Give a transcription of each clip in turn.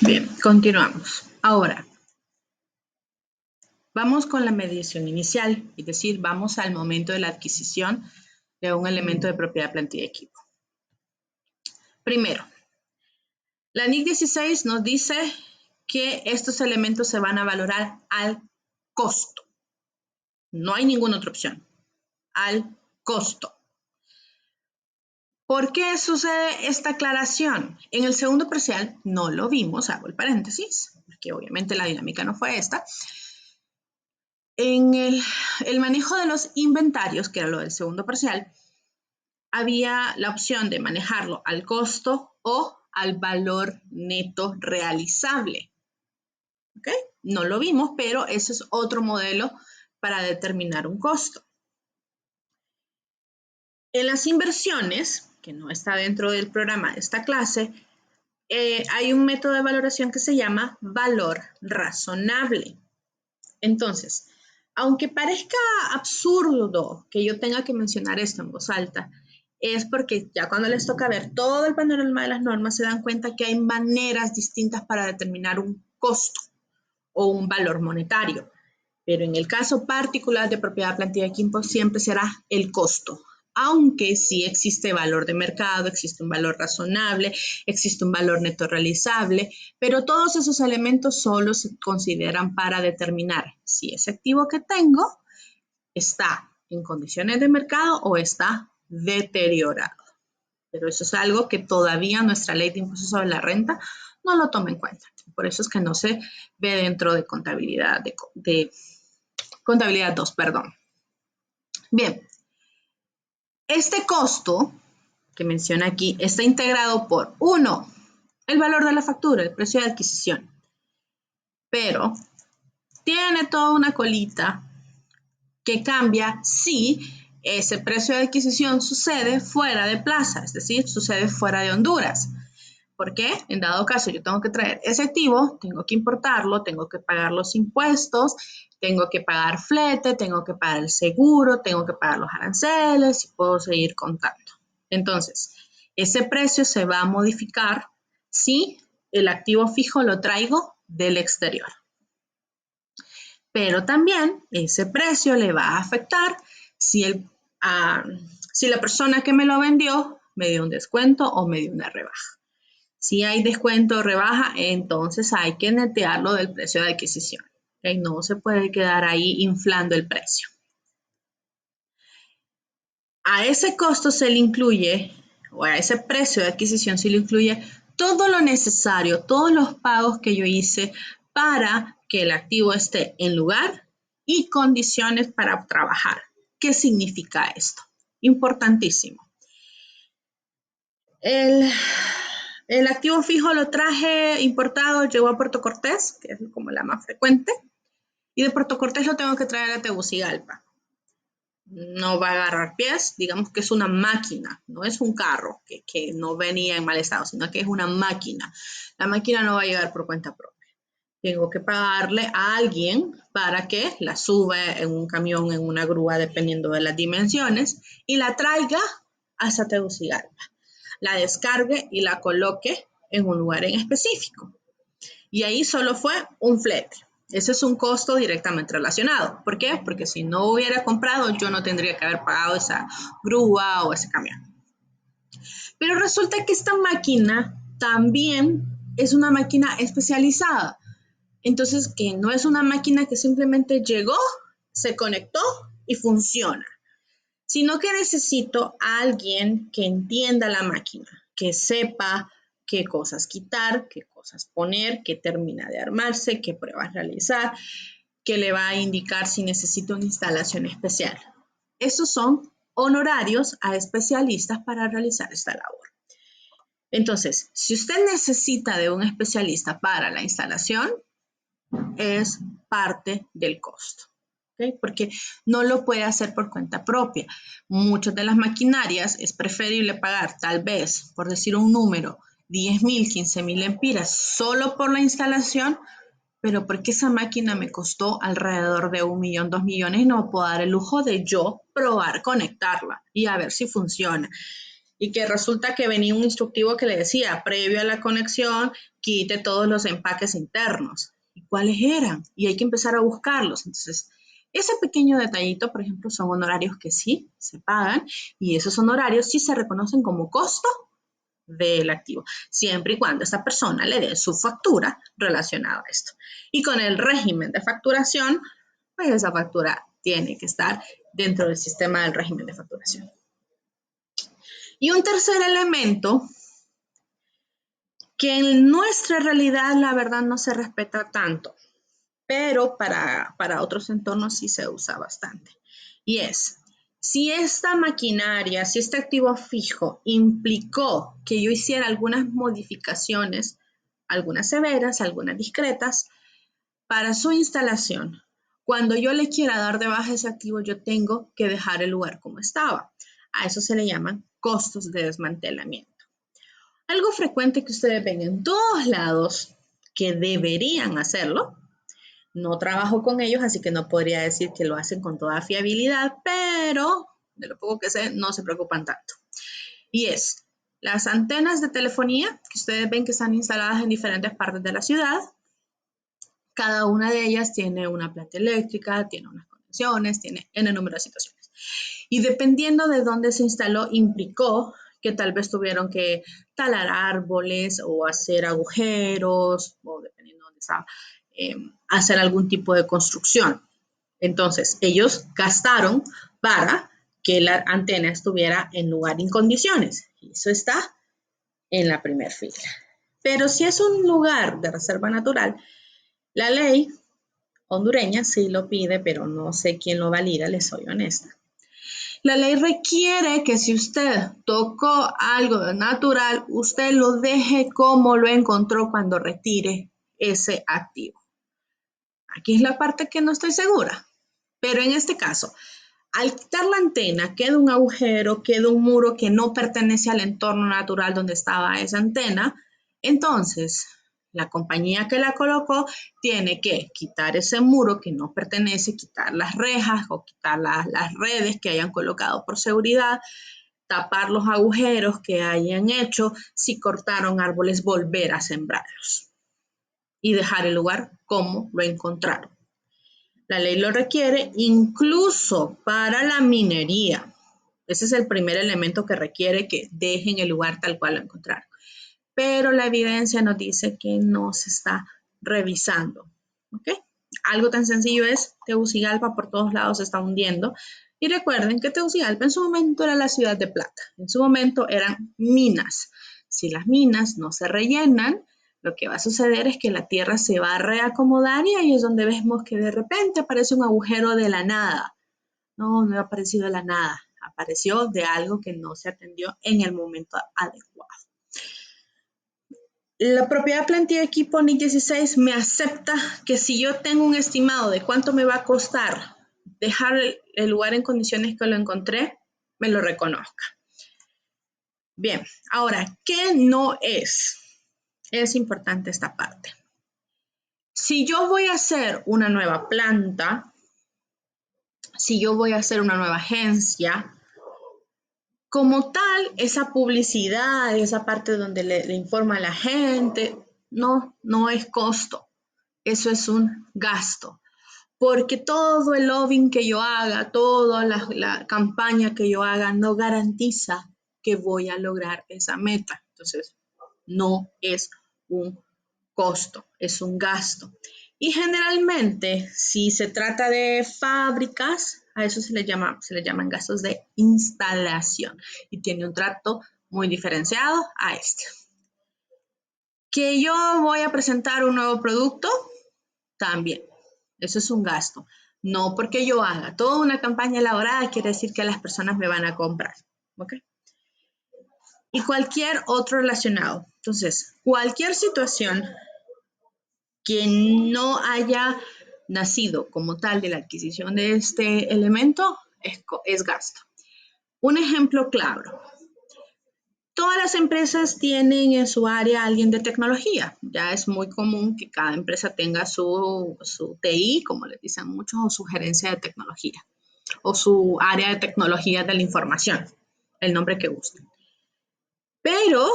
Bien, continuamos. Ahora, vamos con la medición inicial, es decir, vamos al momento de la adquisición de un elemento de propiedad, plantilla y equipo. Primero, la NIC 16 nos dice que estos elementos se van a valorar al costo. No hay ninguna otra opción. Al costo. ¿Por qué sucede esta aclaración? En el segundo parcial no lo vimos, hago el paréntesis, porque obviamente la dinámica no fue esta. En el manejo de los inventarios, que era lo del segundo parcial, había la opción de manejarlo al costo o al valor neto realizable. ¿Ok? No lo vimos, pero ese es otro modelo para determinar un costo. En las inversiones, que no está dentro del programa de esta clase, hay un método de valoración que se llama valor razonable. Entonces, aunque parezca absurdo que yo tenga que mencionar esto en voz alta, es porque ya cuando les toca ver todo el panorama de las normas se dan cuenta que hay maneras distintas para determinar un costo o un valor monetario. Pero en el caso particular de propiedad, plantilla y equipo siempre será el costo. Aunque sí existe valor de mercado, existe un valor razonable, existe un valor neto realizable, pero todos esos elementos solo se consideran para determinar si ese activo que tengo está en condiciones de mercado o está deteriorado. Pero eso es algo que todavía nuestra ley de impuestos sobre la renta no lo toma en cuenta. Por eso es que no se ve dentro de contabilidad, de contabilidad 2, perdón. Bien, este costo que menciona aquí está integrado por 1, el valor de la factura, el precio de adquisición. Pero tiene toda una colita que cambia si ese precio de adquisición sucede fuera de plaza, es decir, sucede fuera de Honduras. ¿Por qué? En dado caso yo tengo que traer ese activo, tengo que importarlo, tengo que pagar los impuestos, tengo que pagar flete, tengo que pagar el seguro, tengo que pagar los aranceles y puedo seguir contando. Entonces, ese precio se va a modificar si el activo fijo lo traigo del exterior. Pero también ese precio le va a afectar si la persona que me lo vendió me dio un descuento o me dio una rebaja. Si hay descuento o rebaja, entonces hay que netearlo del precio de adquisición. ¿Okay? No se puede quedar ahí inflando el precio. A ese costo se le incluye, o a ese precio de adquisición se le incluye todo lo necesario, todos los pagos que yo hice para que el activo esté en lugar y condiciones para trabajar. ¿Qué significa esto? Importantísimo. El activo fijo lo traje importado, llegó a Puerto Cortés, que es como la más frecuente, y de Puerto Cortés lo tengo que traer a Tegucigalpa. No va a agarrar pies, digamos que es una máquina, no es un carro que no venía en mal estado, sino que es una máquina. La máquina no va a llegar por cuenta propia. Tengo que pagarle a alguien para que la suba en un camión, en una grúa, dependiendo de las dimensiones, y la traiga hasta Tegucigalpa. La descargue y la coloque en un lugar en específico. Y ahí solo fue un flete. Ese es un costo directamente relacionado. ¿Por qué? Porque si no hubiera comprado, yo no tendría que haber pagado esa grúa o ese camión. Pero resulta que esta máquina también es una máquina especializada. Entonces, que no es una máquina que simplemente llegó, se conectó y funciona, sino que necesito a alguien que entienda la máquina, que sepa qué cosas quitar, qué cosas poner, qué termina de armarse, qué pruebas realizar, que le va a indicar si necesito una instalación especial. Esos son honorarios a especialistas para realizar esta labor. Entonces, si usted necesita de un especialista para la instalación, es parte del costo. ¿Okay? Porque no lo puede hacer por cuenta propia. Muchas de las maquinarias es preferible pagar tal vez, por decir un número, 10,000, 15,000 lempiras solo por la instalación, pero porque esa máquina me costó alrededor de 1 millón, 2 millones y no puedo dar el lujo de yo probar conectarla y a ver si funciona. y que resulta que venía un instructivo que le decía, previo a la conexión, quite todos los empaques internos. ¿Y cuáles eran? Y hay que empezar a buscarlos. Entonces, ese pequeño detallito, por ejemplo, son honorarios que sí se pagan y esos honorarios sí se reconocen como costo del activo, siempre y cuando esta persona le dé su factura relacionada a esto. Y con el régimen de facturación, pues esa factura tiene que estar dentro del sistema del régimen de facturación. Y un tercer elemento que en nuestra realidad la verdad no se respeta tanto, pero para otros entornos sí se usa bastante. Y es, si esta maquinaria, si este activo fijo implicó que yo hiciera algunas modificaciones, algunas severas, algunas discretas, para su instalación, cuando yo le quiera dar de baja ese activo, yo tengo que dejar el lugar como estaba. A eso se le llaman costos de desmantelamiento. Algo frecuente que ustedes ven en todos lados, que deberían hacerlo. No trabajo con ellos, así que no podría decir que lo hacen con toda fiabilidad, pero de lo poco que sé, no se preocupan tanto. Y es las antenas de telefonía que ustedes ven que están instaladas en diferentes partes de la ciudad. Cada una de ellas tiene una planta eléctrica, tiene unas conexiones, tiene N número de situaciones. Y dependiendo de dónde se instaló, implicó que tal vez tuvieron que talar árboles o hacer agujeros, o dependiendo de dónde estaba, hacer algún tipo de construcción. Entonces, ellos gastaron para que la antena estuviera en lugar y en condiciones. Y eso está en la primera fila. Pero si es un lugar de reserva natural, la ley hondureña sí lo pide, pero no sé quién lo valida, les soy honesta. La ley requiere que si usted tocó algo natural, usted lo deje como lo encontró cuando retire ese activo. Aquí es la parte que no estoy segura, pero en este caso, al quitar la antena, queda un agujero, queda un muro que no pertenece al entorno natural donde estaba esa antena, entonces la compañía que la colocó tiene que quitar ese muro que no pertenece, quitar las rejas o quitar las redes que hayan colocado por seguridad, tapar los agujeros que hayan hecho, si cortaron árboles, volver a sembrarlos y dejar el lugar como lo encontraron. La ley lo requiere incluso para la minería. Ese es el primer elemento que requiere que dejen el lugar tal cual lo encontraron. Pero la evidencia nos dice que no se está revisando. ¿Ok? Algo tan sencillo es Tegucigalpa por todos lados se está hundiendo. Y recuerden que Tegucigalpa en su momento era la ciudad de plata. En su momento eran minas. Si las minas no se rellenan, lo que va a suceder es que la tierra se va a reacomodar y ahí es donde vemos que de repente aparece un agujero de la nada. No, no ha aparecido de la nada. Apareció de algo que no se atendió en el momento adecuado. La propiedad plantilla equipo NIC 16 me acepta que si yo tengo un estimado de cuánto me va a costar dejar el lugar en condiciones que lo encontré, me lo reconozca. Bien, ahora, ¿qué no es? Es importante esta parte. Si yo voy a hacer una nueva planta, si yo voy a hacer una nueva agencia, como tal, esa publicidad, esa parte donde le informa a la gente, no es costo. Eso es un gasto. Porque todo el lobbying que yo haga, toda la campaña que yo haga, no garantiza que voy a lograr esa meta. Entonces, no es un costo, es un gasto. Y generalmente, si se trata de fábricas, a eso se le llaman gastos de instalación y tiene un trato muy diferenciado a este. Que yo voy a presentar un nuevo producto, también. Eso es un gasto. No porque yo haga toda una campaña elaborada quiere decir que las personas me van a comprar. ¿Ok? Y cualquier otro relacionado. Entonces, cualquier situación que no haya nacido como tal de la adquisición de este elemento es gasto. Un ejemplo claro. Todas las empresas tienen en su área alguien de tecnología. Ya es muy común que cada empresa tenga su TI, como les dicen muchos, o su gerencia de tecnología, o su área de tecnología de la información, el nombre que gusten. Pero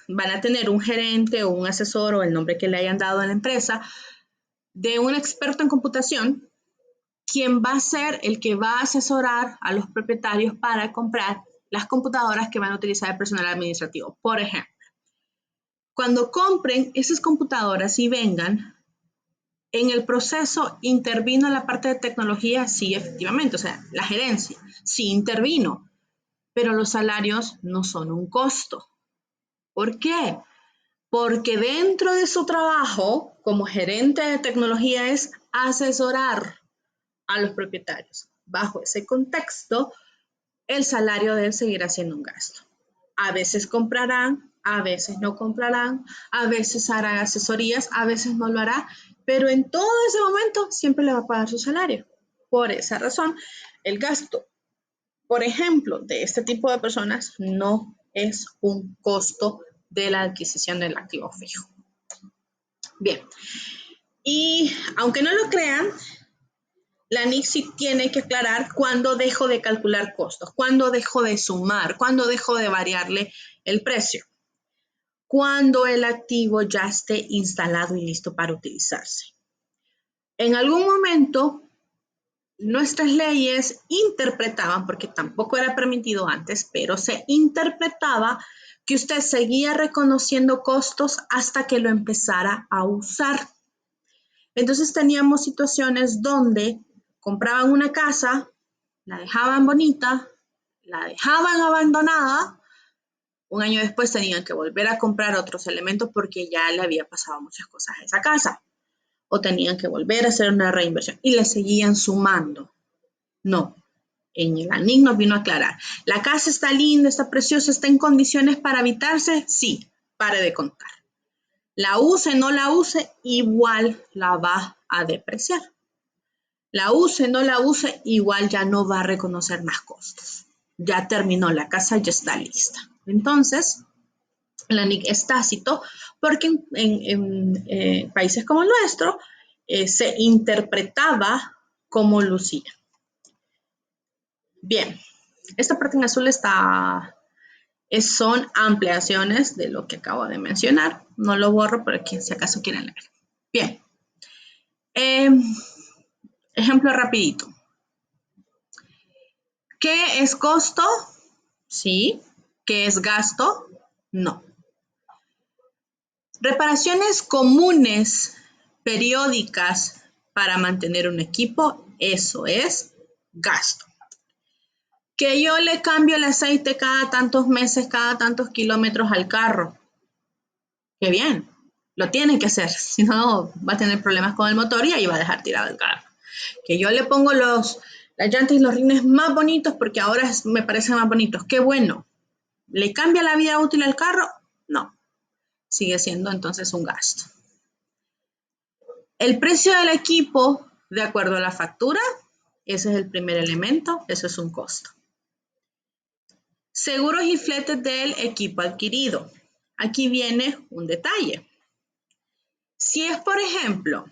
van a tener un gerente o un asesor o el nombre que le hayan dado a la empresa de un experto en computación, quien va a ser el que va a asesorar a los propietarios para comprar las computadoras que van a utilizar el personal administrativo. Por ejemplo, cuando compren esas computadoras y vengan, en el proceso intervino la parte de tecnología, sí, efectivamente, o sea, la gerencia sí intervino, pero los salarios no son un costo. ¿Por qué? Porque dentro de su trabajo como gerente de tecnología es asesorar a los propietarios. Bajo ese contexto, el salario de él seguirá siendo un gasto. A veces comprarán, a veces no comprarán, a veces harán asesorías, a veces no lo hará, pero en todo ese momento siempre le va a pagar su salario. Por esa razón, el gasto, por ejemplo, de este tipo de personas no es un costo de la adquisición del activo fijo. Bien, y aunque no lo crean, la NIC sí tiene que aclarar cuándo dejo de calcular costos, cuándo dejo de sumar, cuándo dejo de variarle el precio, cuando el activo ya esté instalado y listo para utilizarse. En algún momento, nuestras leyes interpretaban, porque tampoco era permitido antes, pero se interpretaba que usted seguía reconociendo costos hasta que lo empezara a usar. Entonces teníamos situaciones donde compraban una casa, la dejaban bonita, la dejaban abandonada, un año después tenían que volver a comprar otros elementos porque ya le había pasado muchas cosas a esa casa, o tenían que volver a hacer una reinversión y le seguían sumando. No, en el ANIC nos vino a aclarar, la casa está linda, está preciosa, está en condiciones para habitarse, sí, pare de contar. La use, no la use, igual la va a depreciar. La use, no la use, igual ya no va a reconocer más costos. Ya terminó la casa, ya está lista. Entonces, la NIC es tácito porque en países como el nuestro se interpretaba como lucía. Bien, esta parte en azul son ampliaciones de lo que acabo de mencionar. No lo borro, pero aquí si acaso quieren leer. Bien. Ejemplo rapidito. ¿Qué es costo? Sí. ¿Qué es gasto? No. Reparaciones comunes, periódicas para mantener un equipo, eso es gasto. Que yo le cambio el aceite cada tantos meses, cada tantos kilómetros al carro. Qué bien, lo tienen que hacer, si no va a tener problemas con el motor y ahí va a dejar tirado el carro. Que yo le pongo las llantas y los rines más bonitos porque ahora me parecen más bonitos. Qué bueno. ¿Le cambia la vida útil al carro? No. Sigue siendo entonces un gasto. El precio del equipo, de acuerdo a la factura, ese es el primer elemento, eso es un costo. Seguros y fletes del equipo adquirido. Aquí viene un detalle. Si es, por ejemplo,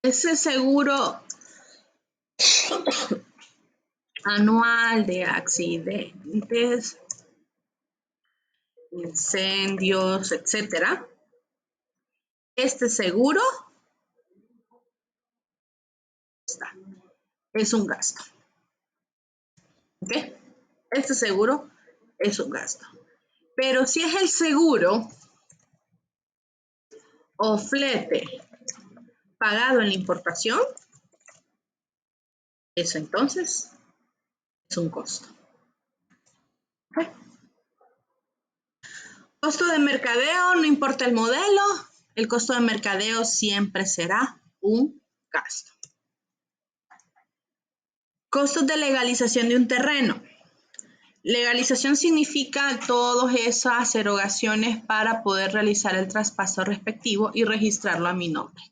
ese seguro anual de accidentes, incendios, etcétera, este seguro es un gasto. ¿Ok? Este seguro es un gasto. Pero si es el seguro o flete pagado en la importación, eso entonces es un costo. ¿Okay? Costo de mercadeo, no importa el modelo, el costo de mercadeo siempre será un gasto. Costos de legalización de un terreno. Legalización significa todas esas erogaciones para poder realizar el traspaso respectivo y registrarlo a mi nombre.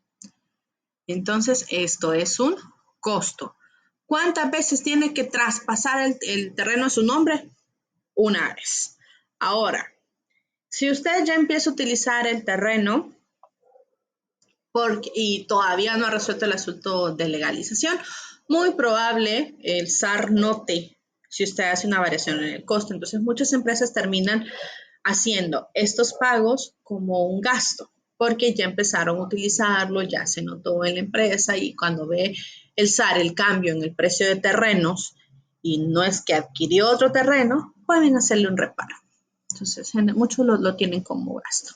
Entonces, esto es un costo. ¿Cuántas veces tiene que traspasar el terreno a su nombre? Una vez. Ahora, si usted ya empieza a utilizar el terreno y todavía no ha resuelto el asunto de legalización, muy probable el SAR note si usted hace una variación en el costo. Entonces, muchas empresas terminan haciendo estos pagos como un gasto, porque ya empezaron a utilizarlo, ya se notó en la empresa y cuando ve el SAR el cambio en el precio de terrenos y no es que adquirió otro terreno, pueden hacerle un reparo. Entonces, muchos lo tienen como gasto.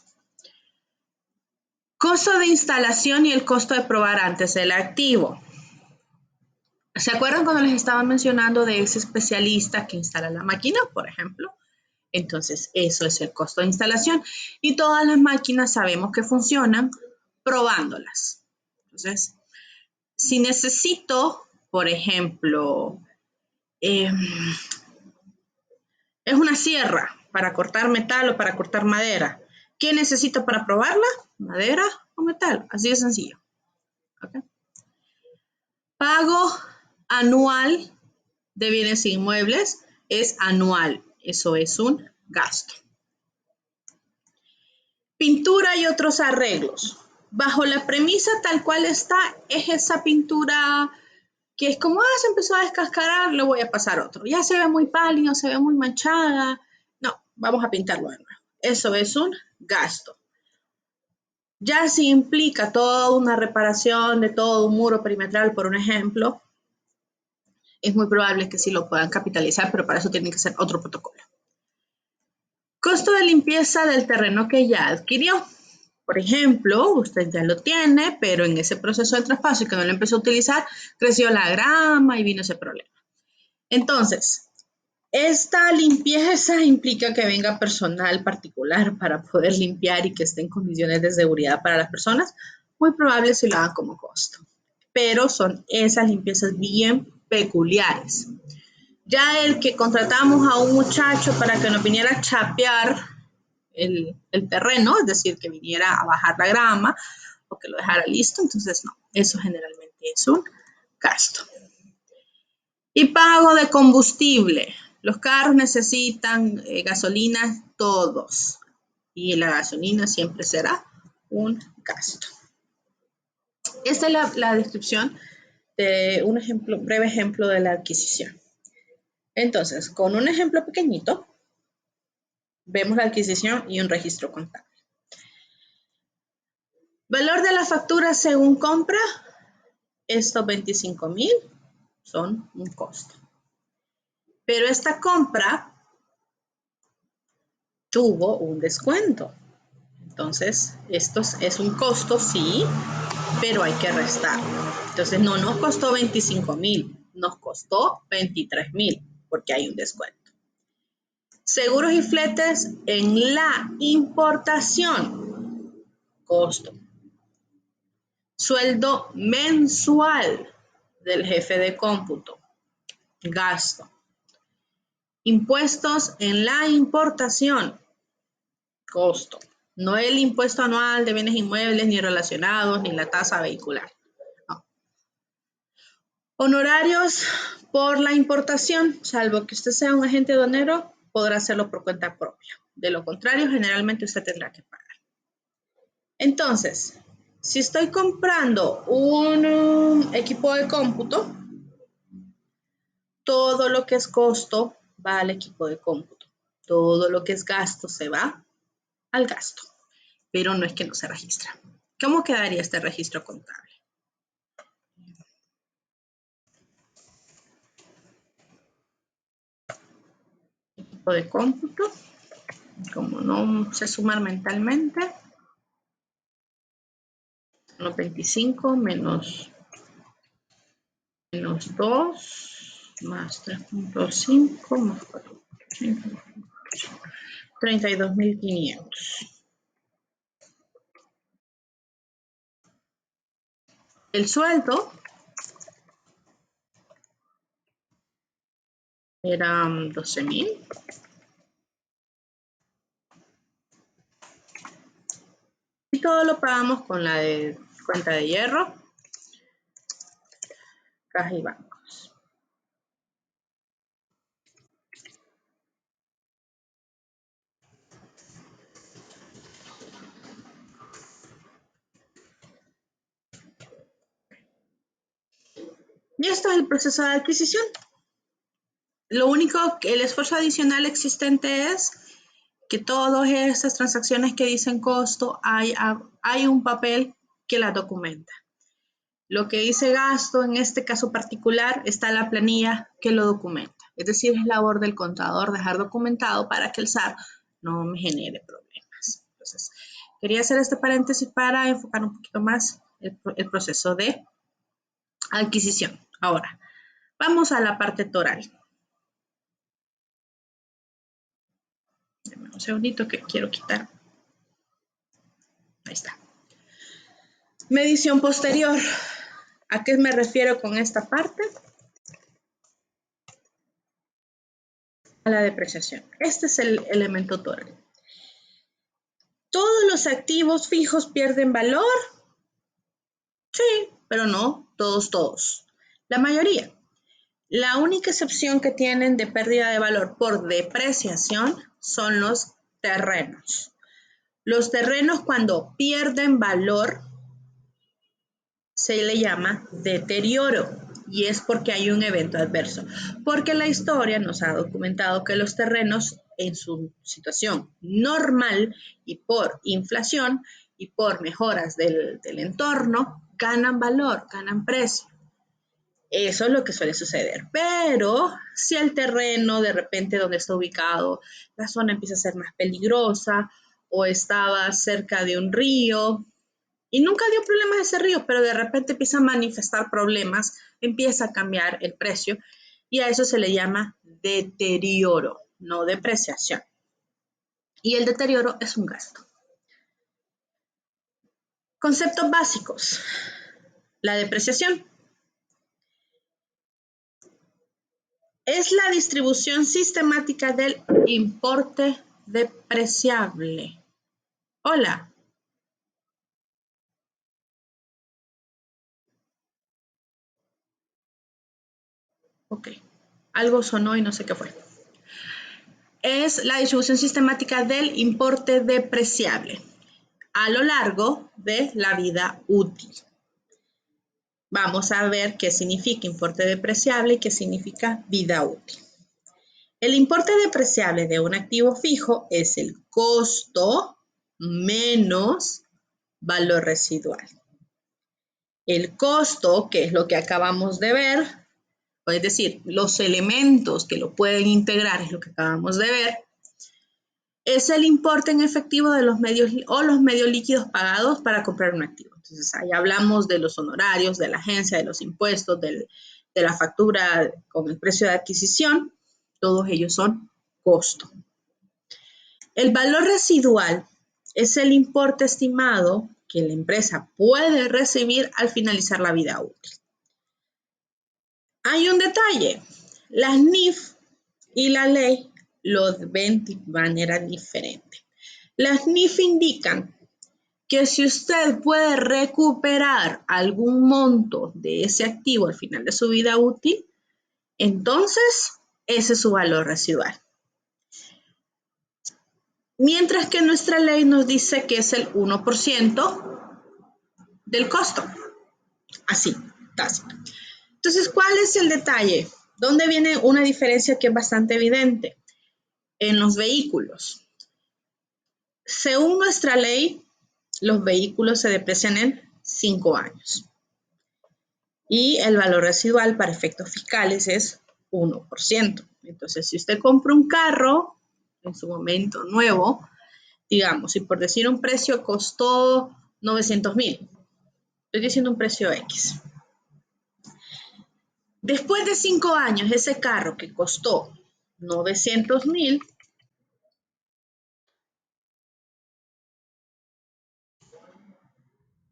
Costo de instalación y el costo de probar antes el activo. ¿Se acuerdan cuando les estaba mencionando de ese especialista que instala la máquina, por ejemplo? Entonces, eso es el costo de instalación. Y todas las máquinas sabemos que funcionan probándolas. Entonces, si necesito, por ejemplo, es una sierra para cortar metal o para cortar madera. ¿Qué necesito para probarla? ¿Madera o metal? Así de sencillo. ¿Okay? Pago anual de bienes inmuebles es anual. Eso es un gasto. Pintura y otros arreglos. Bajo la premisa tal cual está, es esa pintura que es como, se empezó a descascarar, le voy a pasar otro. Ya se ve muy pálido, se ve muy manchada. No, vamos a pintarlo de nuevo. Eso es un gasto. Ya si implica toda una reparación de todo un muro perimetral, por un ejemplo, es muy probable que sí lo puedan capitalizar, pero para eso tiene que ser otro protocolo. Costo de limpieza del terreno que ya adquirió. Por ejemplo, usted ya lo tiene, pero en ese proceso de traspaso y que no lo empezó a utilizar, creció la grama y vino ese problema. Entonces, esta limpieza implica que venga personal particular para poder limpiar y que esté en condiciones de seguridad para las personas. Muy probable si lo hagan como costo, pero son esas limpiezas bien peculiares. Ya el que contratamos a un muchacho para que nos viniera a chapear el terreno, es decir, que viniera a bajar la grama o que lo dejara listo, entonces no, eso generalmente es un gasto. Y pago de combustible. Los carros necesitan gasolina todos y la gasolina siempre será un gasto. Esta es la descripción de un ejemplo, breve ejemplo de la adquisición. Entonces, con un ejemplo pequeñito, vemos la adquisición y un registro contable. Valor de la factura según compra, estos 25,000 son un costo. Pero esta compra tuvo un descuento. Entonces, esto es un costo, sí, pero hay que restarlo. Entonces, no nos costó 25,000, nos costó 23,000 porque hay un descuento. Seguros y fletes en la importación, costo. Sueldo mensual del jefe de cómputo, gasto. Impuestos en la importación, costo. No el impuesto anual de bienes inmuebles, ni relacionados, ni la tasa vehicular. No. Honorarios por la importación, salvo que usted sea un agente aduanero, podrá hacerlo por cuenta propia. De lo contrario, generalmente usted tendrá que pagar. Entonces, si estoy comprando un equipo de cómputo, todo lo que es costo va al equipo de cómputo. Todo lo que es gasto se va al gasto, pero no es que no se registra. ¿Cómo quedaría este registro contable? Equipo de cómputo, como no sé sumar mentalmente, los 25 menos 2 más 3.5 más 4.5, 32,500. El sueldo era 12,000. Y todo lo pagamos con la de cuenta de hierro, caja y bancos. Y esto es el proceso de adquisición. Lo único, el esfuerzo adicional existente es que todas esas transacciones que dicen costo, hay un papel que la documenta. Lo que dice gasto, en este caso particular, está en la planilla que lo documenta. Es decir, es labor del contador dejar documentado para que el SAT no me genere problemas. Entonces, quería hacer este paréntesis para enfocar un poquito más el proceso de adquisición. Ahora, vamos a la parte toral. Deme un segundito que quiero quitar. Ahí está. Medición posterior. ¿A qué me refiero con esta parte? A la depreciación. Este es el elemento toral. ¿Todos los activos fijos pierden valor? Sí, pero no todos. La mayoría. La única excepción que tienen de pérdida de valor por depreciación son los terrenos. Los terrenos cuando pierden valor se le llama deterioro y es porque hay un evento adverso. Porque la historia nos ha documentado que los terrenos en su situación normal y por inflación y por mejoras del entorno ganan valor, ganan precio. Eso es lo que suele suceder. Pero si el terreno de repente donde está ubicado, la zona empieza a ser más peligrosa o estaba cerca de un río y nunca dio problemas ese río, pero de repente empieza a manifestar problemas, empieza a cambiar el precio y a eso se le llama deterioro, no depreciación. Y el deterioro es un gasto. Conceptos básicos. La depreciación es la distribución sistemática del importe depreciable. Hola. Ok. Algo sonó y no sé qué fue. Es la distribución sistemática del importe depreciable a lo largo de la vida útil. Vamos a ver qué significa importe depreciable y qué significa vida útil. El importe depreciable de un activo fijo es el costo menos valor residual. El costo, que es lo que acabamos de ver, es decir, los elementos que lo pueden integrar es lo que acabamos de ver, es el importe en efectivo de los medios o los medios líquidos pagados para comprar un activo. Entonces, ahí hablamos de los honorarios, de la agencia, de los impuestos, de la factura con el precio de adquisición. Todos ellos son costo. El valor residual es el importe estimado que la empresa puede recibir al finalizar la vida útil. Hay un detalle. Las NIF y la ley lo ven de manera diferente. Las NIF indican que si usted puede recuperar algún monto de ese activo al final de su vida útil, entonces ese es su valor residual. Mientras que nuestra ley nos dice que es el 1% del costo. Así, tácito. Entonces, ¿cuál es el detalle? ¿Dónde viene una diferencia que es bastante evidente? En los vehículos. Según nuestra ley, los vehículos se deprecian en 5 años. Y el valor residual para efectos fiscales es 1%. Entonces, si usted compra un carro en su momento nuevo, digamos, si por decir un precio costó 900,000, estoy diciendo un precio X. Después de 5 años, ese carro que costó 900,000,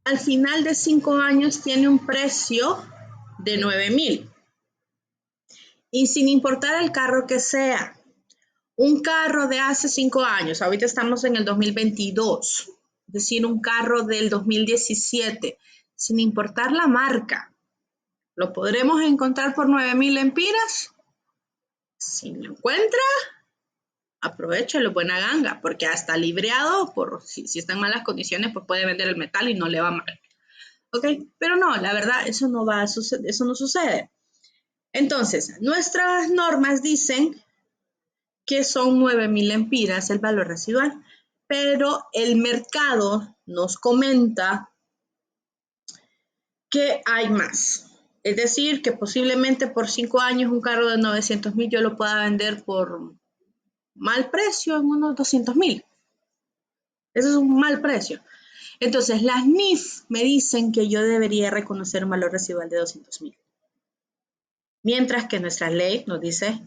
al final de 5 años tiene un precio de 9,000. Y sin importar el carro que sea, un carro de hace 5 años, ahorita estamos en el 2022, es decir, un carro del 2017, sin importar la marca, ¿lo podremos encontrar por 9,000 lempiras? Si lo encuentra, aprovechalo, buena ganga, porque hasta libreado, si está en malas condiciones, pues puede vender el metal y no le va mal. ¿Ok? Pero no, la verdad, eso no sucede. Entonces, nuestras normas dicen que son 9.000 lempiras el valor residual, pero el mercado nos comenta que hay más. Es decir, que posiblemente por 5 años un carro de 900.000 yo lo pueda vender por mal precio en unos 200.000. Eso es un mal precio. Entonces, las NIF me dicen que yo debería reconocer un valor residual de 200.000, mientras que nuestra ley nos dice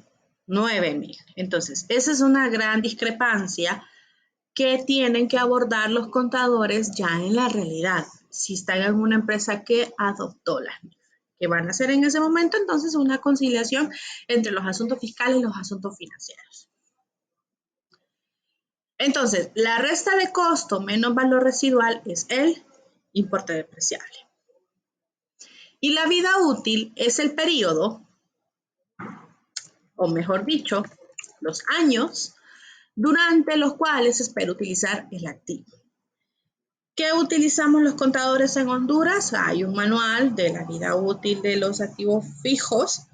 9.000. Entonces, esa es una gran discrepancia que tienen que abordar los contadores ya en la realidad, si están en una empresa que adoptó las NIF, que van a hacer en ese momento entonces una conciliación entre los asuntos fiscales y los asuntos financieros. Entonces, la resta de costo menos valor residual es el importe depreciable. Y la vida útil es el periodo, o mejor dicho, los años durante los cuales se espera utilizar el activo. ¿Qué utilizamos los contadores en Honduras? Hay un manual de la vida útil de los activos fijos.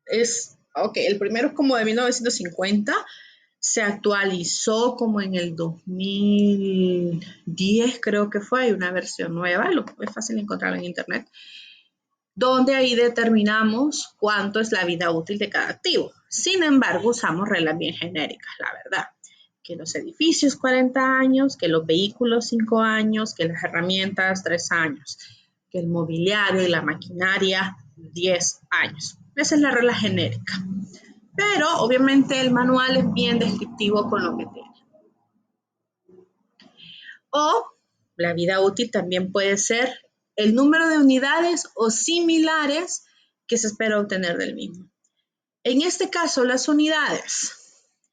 El primero es como de 1950, se actualizó como en el 2010, creo que fue, hay una versión nueva, es fácil encontrarlo en internet, donde ahí determinamos cuánto es la vida útil de cada activo. Sin embargo, usamos reglas bien genéricas, la verdad. Que los edificios 40 años, que los vehículos 5 años, que las herramientas 3 años, que el mobiliario y la maquinaria 10 años. Esa es la regla genérica. Pero obviamente el manual es bien descriptivo con lo que tiene. O la vida útil también puede ser el número de unidades o similares que se espera obtener del mismo. En este caso, las unidades.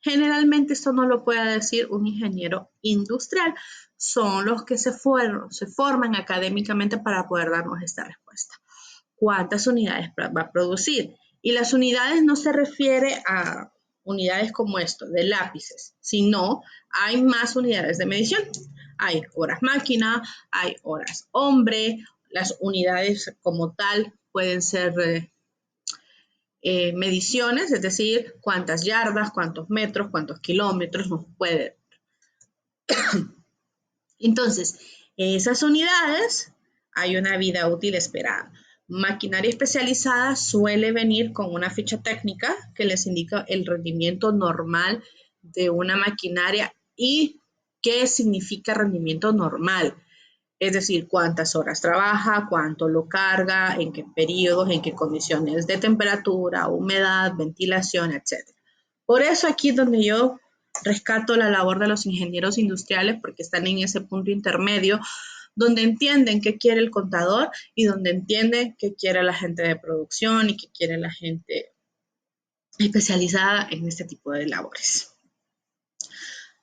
Generalmente esto no lo puede decir un ingeniero industrial, son los que se forman académicamente para poder darnos esta respuesta. ¿Cuántas unidades va a producir? Y las unidades no se refiere a unidades como esto, de lápices, sino hay más unidades de medición. Hay horas máquina, hay horas hombre, las unidades como tal pueden ser mediciones, es decir, cuántas yardas, cuántos metros, cuántos kilómetros nos puede. Entonces, esas unidades hay una vida útil esperada. Maquinaria especializada suele venir con una ficha técnica que les indica el rendimiento normal de una maquinaria y qué significa rendimiento normal. Es decir, cuántas horas trabaja, cuánto lo carga, en qué periodos, en qué condiciones de temperatura, humedad, ventilación, etc. Por eso aquí es donde yo rescato la labor de los ingenieros industriales, porque están en ese punto intermedio donde entienden qué quiere el contador y donde entienden qué quiere la gente de producción y qué quiere la gente especializada en este tipo de labores.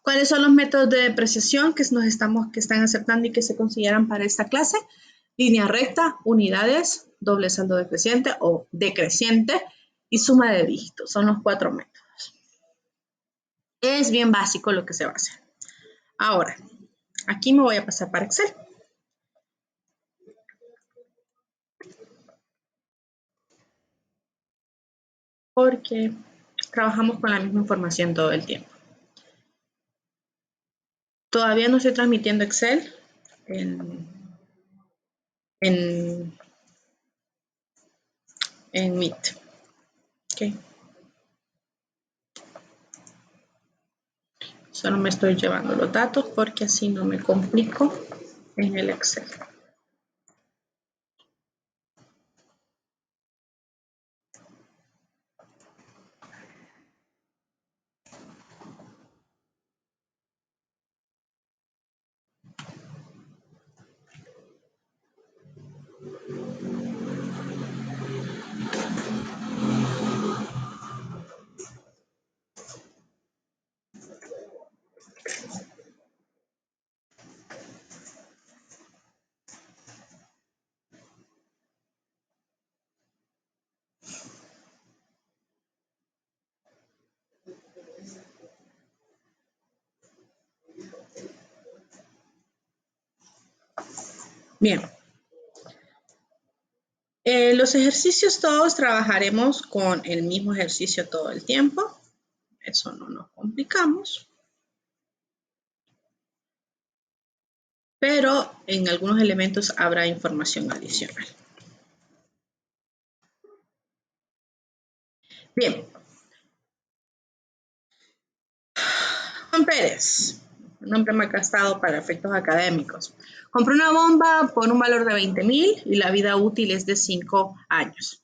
¿Cuáles son los métodos de depreciación que están aceptando y que se consideran para esta clase? Línea recta, unidades, doble saldo decreciente o decreciente y suma de dígitos. Son los 4 métodos. Es bien básico lo que se va a hacer. Ahora, aquí me voy a pasar para Excel. Porque trabajamos con la misma información todo el tiempo. Todavía no estoy transmitiendo Excel en Meet. Okay. Solo me estoy llevando los datos porque así no me complico en el Excel. Bien. Los ejercicios todos trabajaremos con el mismo ejercicio todo el tiempo. Eso no nos complicamos. Pero en algunos elementos habrá información adicional. Bien. Juan Pérez, un nombre malgastado para efectos académicos. Compró una bomba por un valor de 20,000 y la vida útil es de 5 años.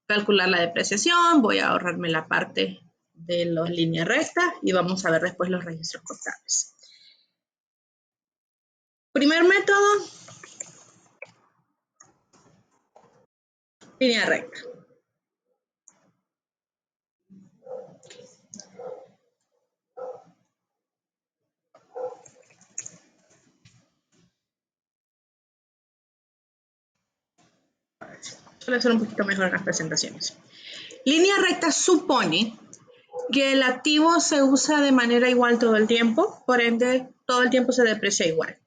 Calcular la depreciación, voy a ahorrarme la parte de las líneas rectas y vamos a ver después los registros contables. Primer método, línea recta. Suele ser un poquito mejor en las presentaciones. Línea recta supone que el activo se usa de manera igual todo el tiempo, por ende, todo el tiempo se deprecia igual.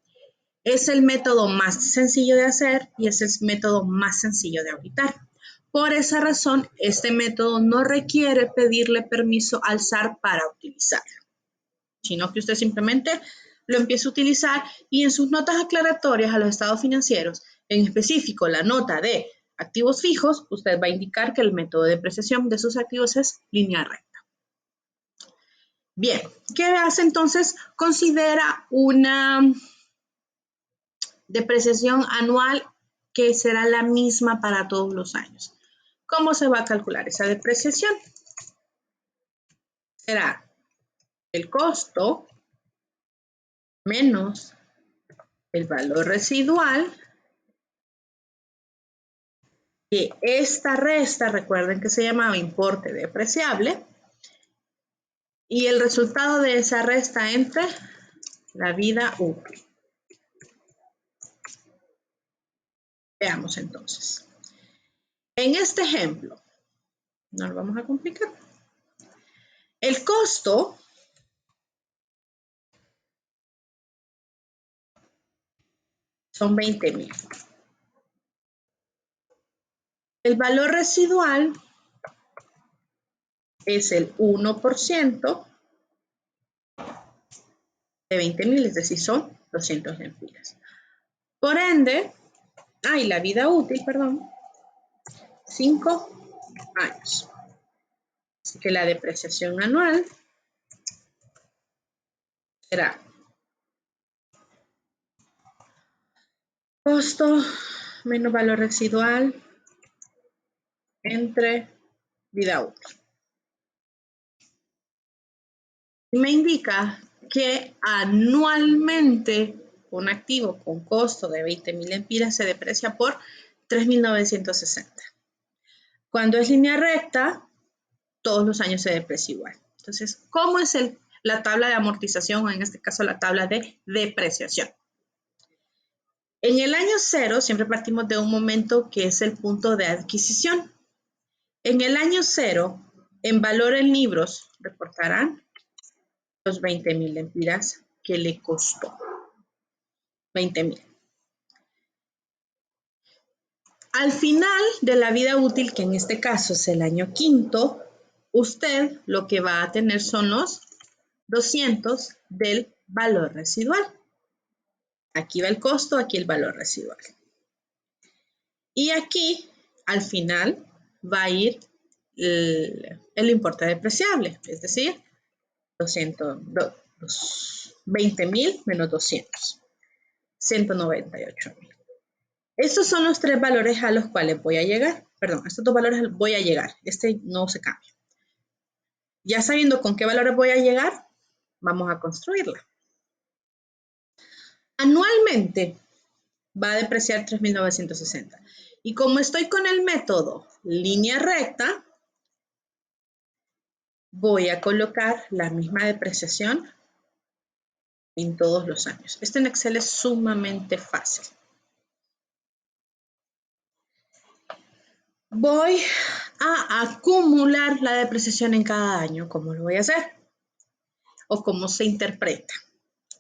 Es el método más sencillo de hacer y es el método más sencillo de auditar. Por esa razón, este método no requiere pedirle permiso al SAR para utilizarlo, sino que usted simplemente lo empieza a utilizar y en sus notas aclaratorias a los estados financieros, en específico la nota de activos fijos, usted va a indicar que el método de depreciación de sus activos es línea recta. Bien, ¿qué hace entonces? Considera una depreciación anual que será la misma para todos los años. ¿Cómo se va a calcular esa depreciación? Será el costo menos el valor residual, que esta resta, recuerden que se llamaba importe depreciable, y el resultado de esa resta entre la vida útil. Veamos entonces. En este ejemplo, no lo vamos a complicar. El costo son 20,000. El valor residual es el 1% de 20,000, es decir, son 200 lempiras. Por ende, la vida útil, perdón, 5 años. Así que la depreciación anual será costo menos valor residual entre vida útil. Me indica que anualmente un activo con costo de 20,000 lempiras se deprecia por 3,960. Cuando es línea recta, todos los años se deprecia igual. Entonces, ¿cómo es la tabla de amortización o en este caso la tabla de depreciación? En el año 0 siempre partimos de un momento que es el punto de adquisición. En el año 0, en valor en libros, reportarán los 20,000 lempiras que le costó. 20,000. Al final de la vida útil, que en este caso es el año quinto, usted lo que va a tener son los 200 del valor residual. Aquí va el costo, aquí el valor residual. Y aquí, al final, va a ir el importe depreciable, es decir, 20,000 menos 200, 198,000. Estos son los tres valores a los cuales voy a llegar. Perdón, estos dos valores voy a llegar. Este no se cambia. Ya sabiendo con qué valores voy a llegar, vamos a construirla. Anualmente va a depreciar 3,960. Y como estoy con el método línea recta, voy a colocar la misma depreciación en todos los años. Esto en Excel es sumamente fácil. Voy a acumular la depreciación en cada año. ¿Cómo lo voy a hacer? O cómo se interpreta.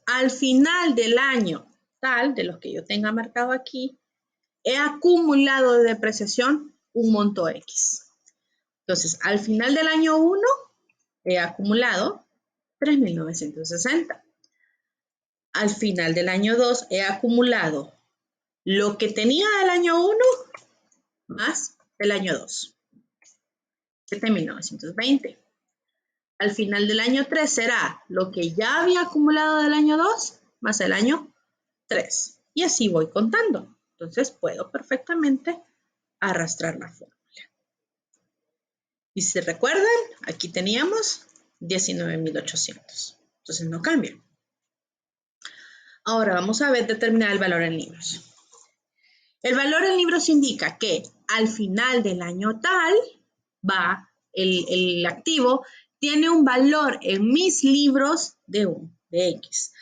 Al final del año tal, de los que yo tenga marcado aquí, he acumulado de depreciación un monto X. Entonces, al final del año 1, he acumulado 3.960. Al final del año 2, he acumulado lo que tenía el año 1 más el año 2, 7.920. Al final del año 3 será lo que ya había acumulado del año 2 más el año 3. Y así voy contando. Entonces puedo perfectamente arrastrar la fórmula. Y si recuerdan, aquí teníamos 19.800. Entonces no cambia. Ahora vamos a ver determinar el valor en libros. El valor en libros indica que al final del año tal, el activo tiene un valor en mis libros de X.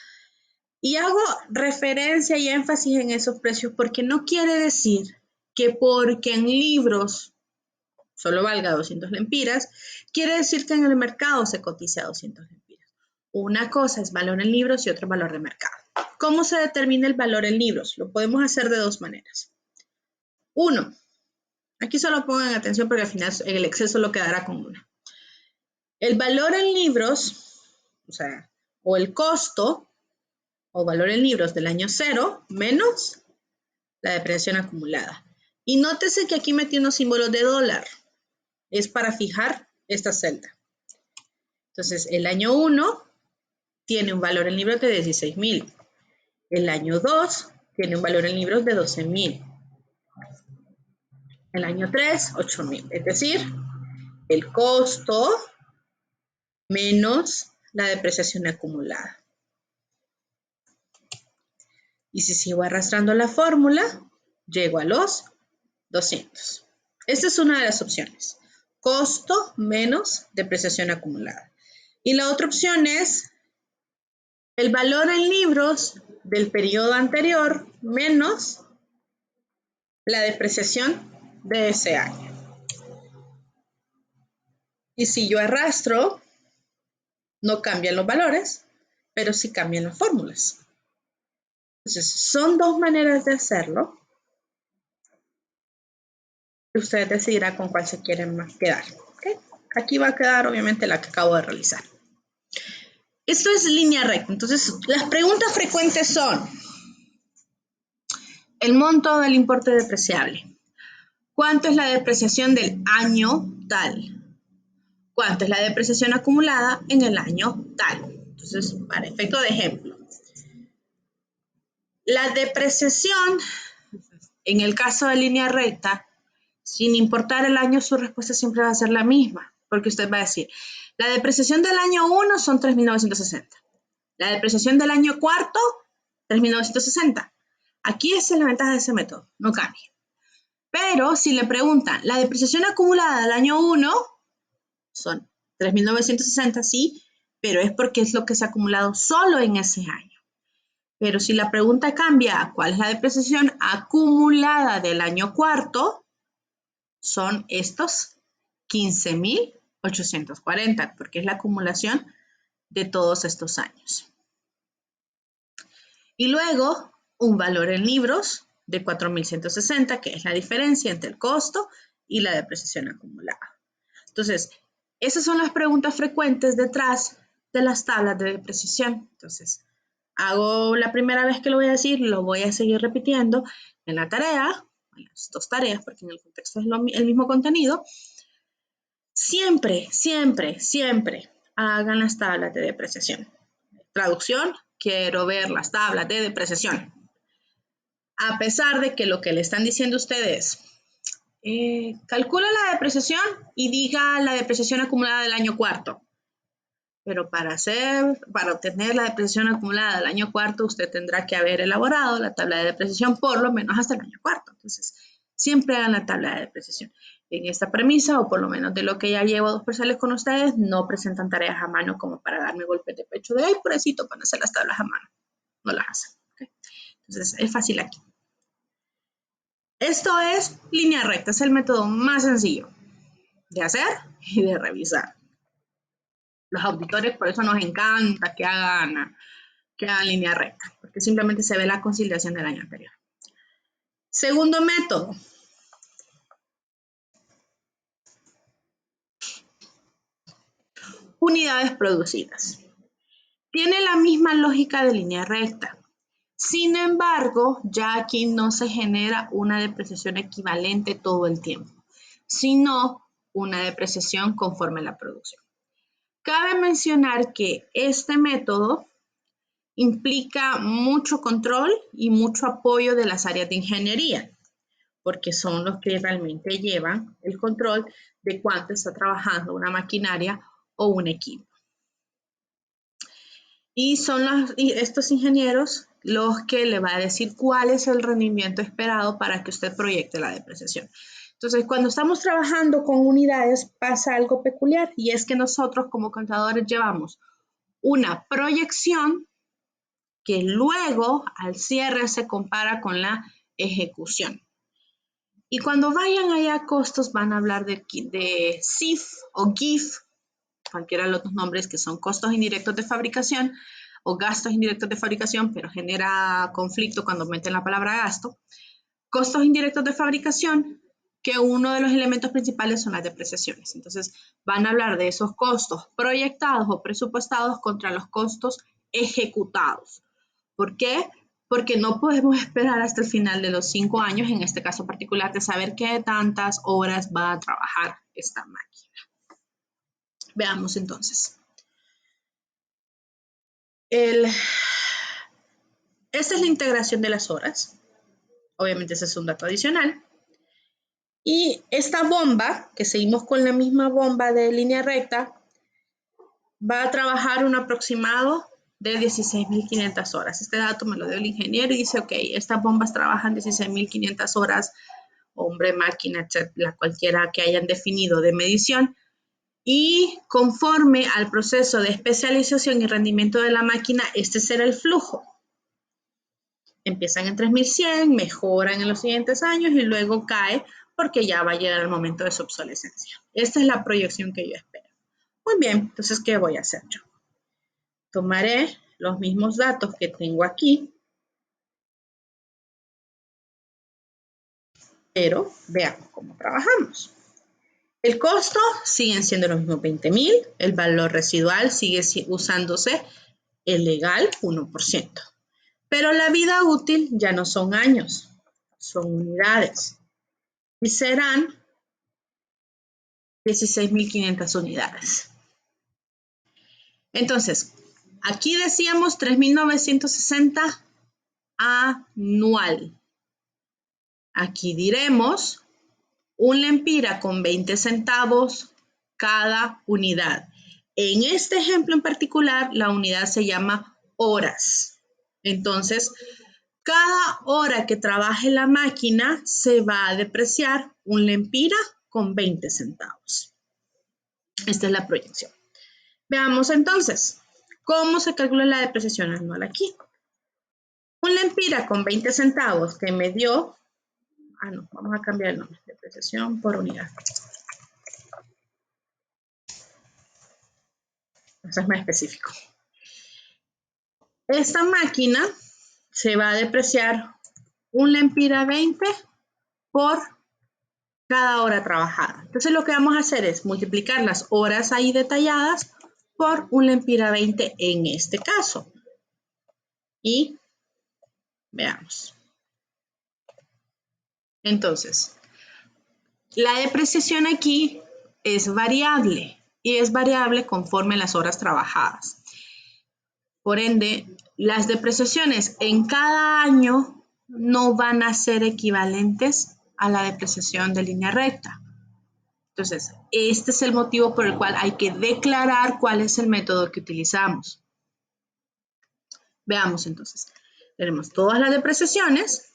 Y hago referencia y énfasis en esos precios porque no quiere decir que porque en libros solo valga 200 lempiras, quiere decir que en el mercado se cotiza a 200 lempiras. Una cosa es valor en libros y otra valor de mercado. ¿Cómo se determina el valor en libros? Lo podemos hacer de dos maneras. Uno, aquí solo pongan atención porque al final el exceso lo quedará con una. El valor en libros, o el costo, o valor en libros del año 0 menos la depreciación acumulada. Y nótese que aquí metí unos símbolos de dólar. Es para fijar esta celda. Entonces, el año 1 tiene un valor en libros de 16.000. El año 2 tiene un valor en libros de 12.000. El año 3, 8.000. Es decir, el costo menos la depreciación acumulada. Y si sigo arrastrando la fórmula, llego a los 200. Esta es una de las opciones. Costo menos depreciación acumulada. Y la otra opción es el valor en libros del periodo anterior menos la depreciación de ese año. Y si yo arrastro, no cambian los valores, pero sí cambian las fórmulas. Entonces, son dos maneras de hacerlo. Usted decidirá con cuál se quieren más quedar. ¿Okay? Aquí va a quedar obviamente la que acabo de realizar. Esto es línea recta. Entonces, las preguntas frecuentes son el monto del importe depreciable. ¿Cuánto es la depreciación del año tal? ¿Cuánto es la depreciación acumulada en el año tal? Entonces, para efecto de ejemplo, la depreciación, en el caso de línea recta, sin importar el año, su respuesta siempre va a ser la misma, porque usted va a decir, la depreciación del año 1 son 3.960. La depreciación del año cuarto, 3.960. Aquí esa es la ventaja de ese método, no cambia. Pero si le preguntan, la depreciación acumulada del año 1 son 3.960, sí, pero es porque es lo que se ha acumulado solo en ese año. Pero si la pregunta cambia, ¿cuál es la depreciación acumulada del año cuarto? Son estos 15.840, porque es la acumulación de todos estos años. Y luego, un valor en libros de 4.160, que es la diferencia entre el costo y la depreciación acumulada. Entonces, esas son las preguntas frecuentes detrás de las tablas de depreciación. Entonces, hago la primera vez que lo voy a decir, lo voy a seguir repitiendo en la tarea, en las dos tareas, porque en el contexto es el mismo contenido. Siempre, siempre, siempre hagan las tablas de depreciación. Traducción, quiero ver las tablas de depreciación. A pesar de que lo que le están diciendo ustedes calcula la depreciación y diga la depreciación acumulada del año cuarto. Pero para obtener la depreciación acumulada del año cuarto, usted tendrá que haber elaborado la tabla de depreciación por lo menos hasta el año cuarto. Entonces, siempre hagan la tabla de depreciación. En esta premisa, o por lo menos de lo que ya llevo 2 parciales con ustedes, no presentan tareas a mano como para darme golpes de pecho de, ay, pobrecito, van a hacer las tablas a mano. No las hacen. ¿Okay? Entonces, es fácil aquí. Esto es línea recta, es el método más sencillo de hacer y de revisar. Los auditores por eso nos encanta que hagan línea recta, porque simplemente se ve la conciliación del año anterior. Segundo método. Unidades producidas. Tiene la misma lógica de línea recta. Sin embargo, ya aquí no se genera una depreciación equivalente todo el tiempo, sino una depreciación conforme a la producción. Cabe mencionar que este método implica mucho control y mucho apoyo de las áreas de ingeniería, porque son los que realmente llevan el control de cuánto está trabajando una maquinaria o un equipo. Y son estos ingenieros los que le va a decir cuál es el rendimiento esperado para que usted proyecte la depreciación. Entonces, cuando estamos trabajando con unidades pasa algo peculiar y es que nosotros como contadores llevamos una proyección que luego al cierre se compara con la ejecución. Y cuando vayan allá a costos van a hablar de CIF o GIF, cualquiera de los dos nombres que son costos indirectos de fabricación o gastos indirectos de fabricación, pero genera conflicto cuando meten la palabra gasto. Costos indirectos de fabricación, que uno de los elementos principales son las depreciaciones. Entonces, van a hablar de esos costos proyectados o presupuestados contra los costos ejecutados. ¿Por qué? Porque no podemos esperar hasta el final de los 5 años, en este caso particular, de saber qué tantas horas va a trabajar esta máquina. Veamos entonces. Esta es la integración de las horas. Obviamente ese es un dato adicional. Y esta bomba, que seguimos con la misma bomba de línea recta, va a trabajar un aproximado de 16.500 horas. Este dato me lo dio el ingeniero y dice, ok, estas bombas trabajan 16.500 horas, hombre, máquina, etcétera, cualquiera que hayan definido de medición. Y conforme al proceso de especialización y rendimiento de la máquina, este será el flujo. Empiezan en 3.100, mejoran en los siguientes años y luego cae porque ya va a llegar el momento de su obsolescencia. Esta es la proyección que yo espero. Muy bien, entonces, ¿qué voy a hacer yo? Tomaré los mismos datos que tengo aquí, pero veamos cómo trabajamos. El costo siguen siendo los mismos 20.000, el valor residual sigue usándose el legal 1%. Pero la vida útil ya no son años, son unidades. Y serán 16.500 unidades. Entonces, aquí decíamos 3.960 anual. Aquí diremos un lempira con 20 centavos cada unidad. En este ejemplo en particular, la unidad se llama horas. Entonces, cada hora que trabaje la máquina se va a depreciar un lempira con 20 centavos. Esta es la proyección. Veamos entonces, ¿cómo se calcula la depreciación anual aquí? Un lempira con 20 centavos que me dio, vamos a cambiar el nombre, depreciación por unidad. Eso es más específico. Esta máquina se va a depreciar un lempira 20 por cada hora trabajada. Entonces lo que vamos a hacer es multiplicar las horas ahí detalladas por un lempira 20 en este caso. Y veamos. Entonces, la depreciación aquí es variable y es variable conforme a las horas trabajadas. Por ende, las depreciaciones en cada año no van a ser equivalentes a la depreciación de línea recta. Entonces, este es el motivo por el cual hay que declarar cuál es el método que utilizamos. Veamos entonces. Tenemos todas las depreciaciones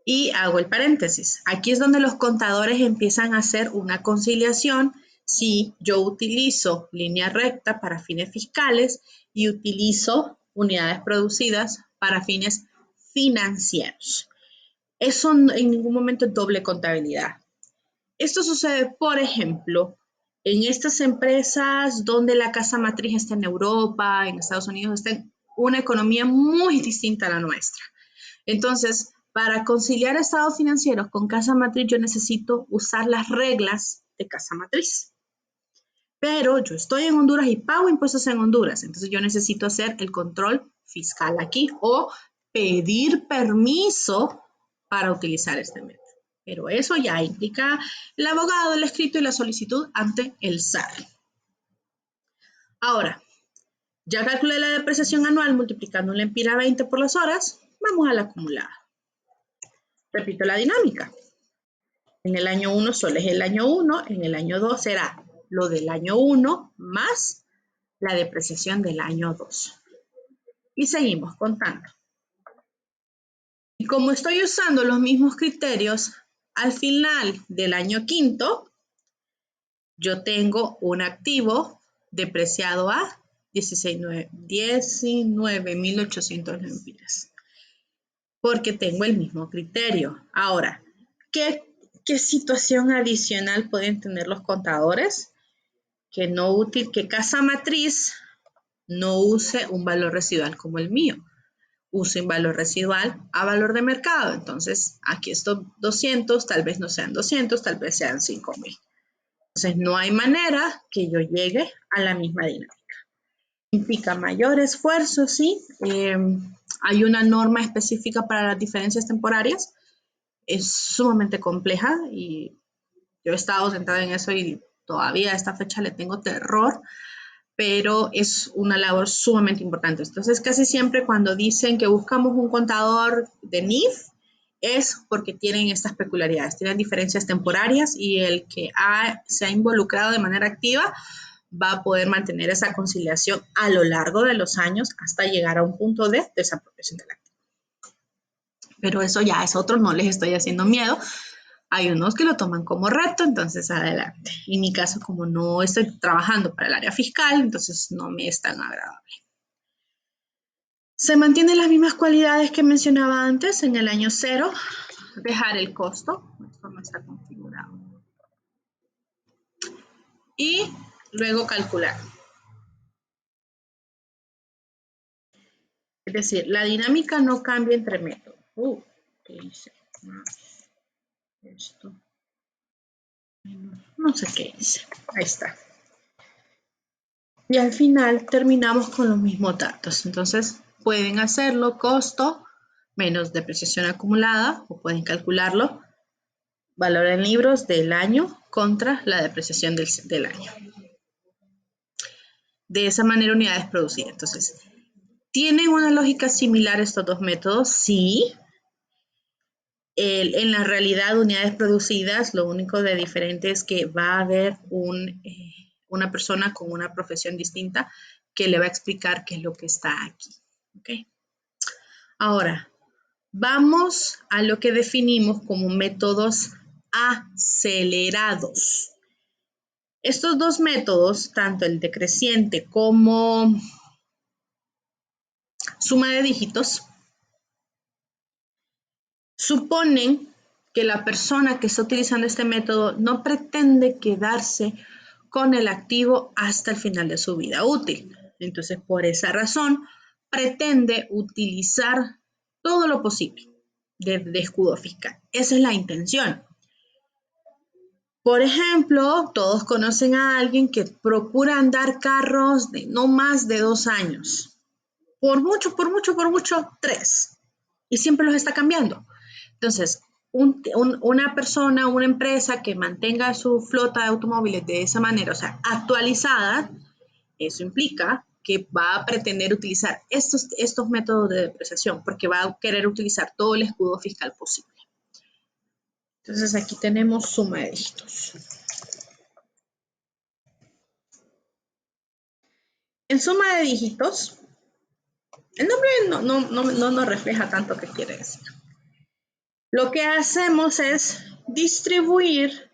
y hago el paréntesis. Aquí es donde los contadores empiezan a hacer una conciliación si yo utilizo línea recta para fines fiscales y utilizo unidades producidas para fines financieros. Eso en ningún momento es doble contabilidad. Esto sucede, por ejemplo, en estas empresas donde la casa matriz está en Europa, en Estados Unidos, está en una economía muy distinta a la nuestra. Entonces, Para conciliar estados financieros con casa matriz, yo necesito usar las reglas de casa matriz. Pero yo estoy en Honduras y pago impuestos en Honduras, entonces yo necesito hacer el control fiscal aquí o pedir permiso para utilizar este método. Pero eso ya implica el abogado, el escrito y la solicitud ante el SAR. Ahora, ya calculé la depreciación anual multiplicando la empira 20 por las horas, vamos a la acumulada. Repito la dinámica. En el año 1 solo es el año 1, en el año 2 será lo del año 1 más la depreciación del año 2. Y seguimos contando. Y como estoy usando los mismos criterios, al final del año quinto, yo tengo un activo depreciado a 19.800 lempiras. Porque tengo el mismo criterio. Ahora, ¿qué situación adicional pueden tener los contadores? Que casa matriz no use un valor residual como el mío. Use un valor residual a valor de mercado. Entonces, aquí estos 200, tal vez no sean 200, tal vez sean 5.000. Entonces, no hay manera que yo llegue a la misma dinámica. Implica mayor esfuerzo, ¿sí? Hay una norma específica para las diferencias temporarias. Es sumamente compleja y yo he estado sentada en eso y todavía a esta fecha le tengo terror, pero es una labor sumamente importante. Entonces, casi siempre cuando dicen que buscamos un contador de NIF, es porque tienen estas peculiaridades, tienen diferencias temporarias y el que se ha involucrado de manera activa va a poder mantener esa conciliación a lo largo de los años hasta llegar a un punto de desapropiación del activo. Pero eso ya es otro, no les estoy haciendo miedo. Hay unos que lo toman como reto, entonces adelante. En mi caso, como no estoy trabajando para el área fiscal, entonces no me es tan agradable. Se mantienen las mismas cualidades que mencionaba antes en el año 0. Dejar el costo, esto no está configurado. Y luego calcular. Es decir, la dinámica no cambia entre métodos. ¿Qué hice? Esto. No sé qué hice. Ahí está. Y al final terminamos con los mismos datos. Entonces pueden hacerlo costo menos depreciación acumulada o pueden calcularlo valor en libros del año contra la depreciación del año. De esa manera unidades producidas. Entonces, ¿tienen una lógica similar estos dos métodos? Sí. En la realidad, unidades producidas, lo único de diferente es que va a haber una persona con una profesión distinta que le va a explicar qué es lo que está aquí. ¿Okay? Ahora, vamos a lo que definimos como métodos acelerados. Estos dos métodos, tanto el decreciente como suma de dígitos, suponen que la persona que está utilizando este método no pretende quedarse con el activo hasta el final de su vida útil. Entonces, por esa razón, pretende utilizar todo lo posible de escudo fiscal. Esa es la intención. Por ejemplo, todos conocen a alguien que procura andar carros de no más de 2 años. Por mucho, 3. Y siempre los está cambiando. Entonces, una persona, una empresa que mantenga su flota de automóviles de esa manera, o sea, actualizada, eso implica que va a pretender utilizar estos métodos de depreciación porque va a querer utilizar todo el escudo fiscal posible. Entonces, aquí tenemos suma de dígitos. En suma de dígitos, el nombre no nos refleja tanto qué quiere decir. Lo que hacemos es distribuir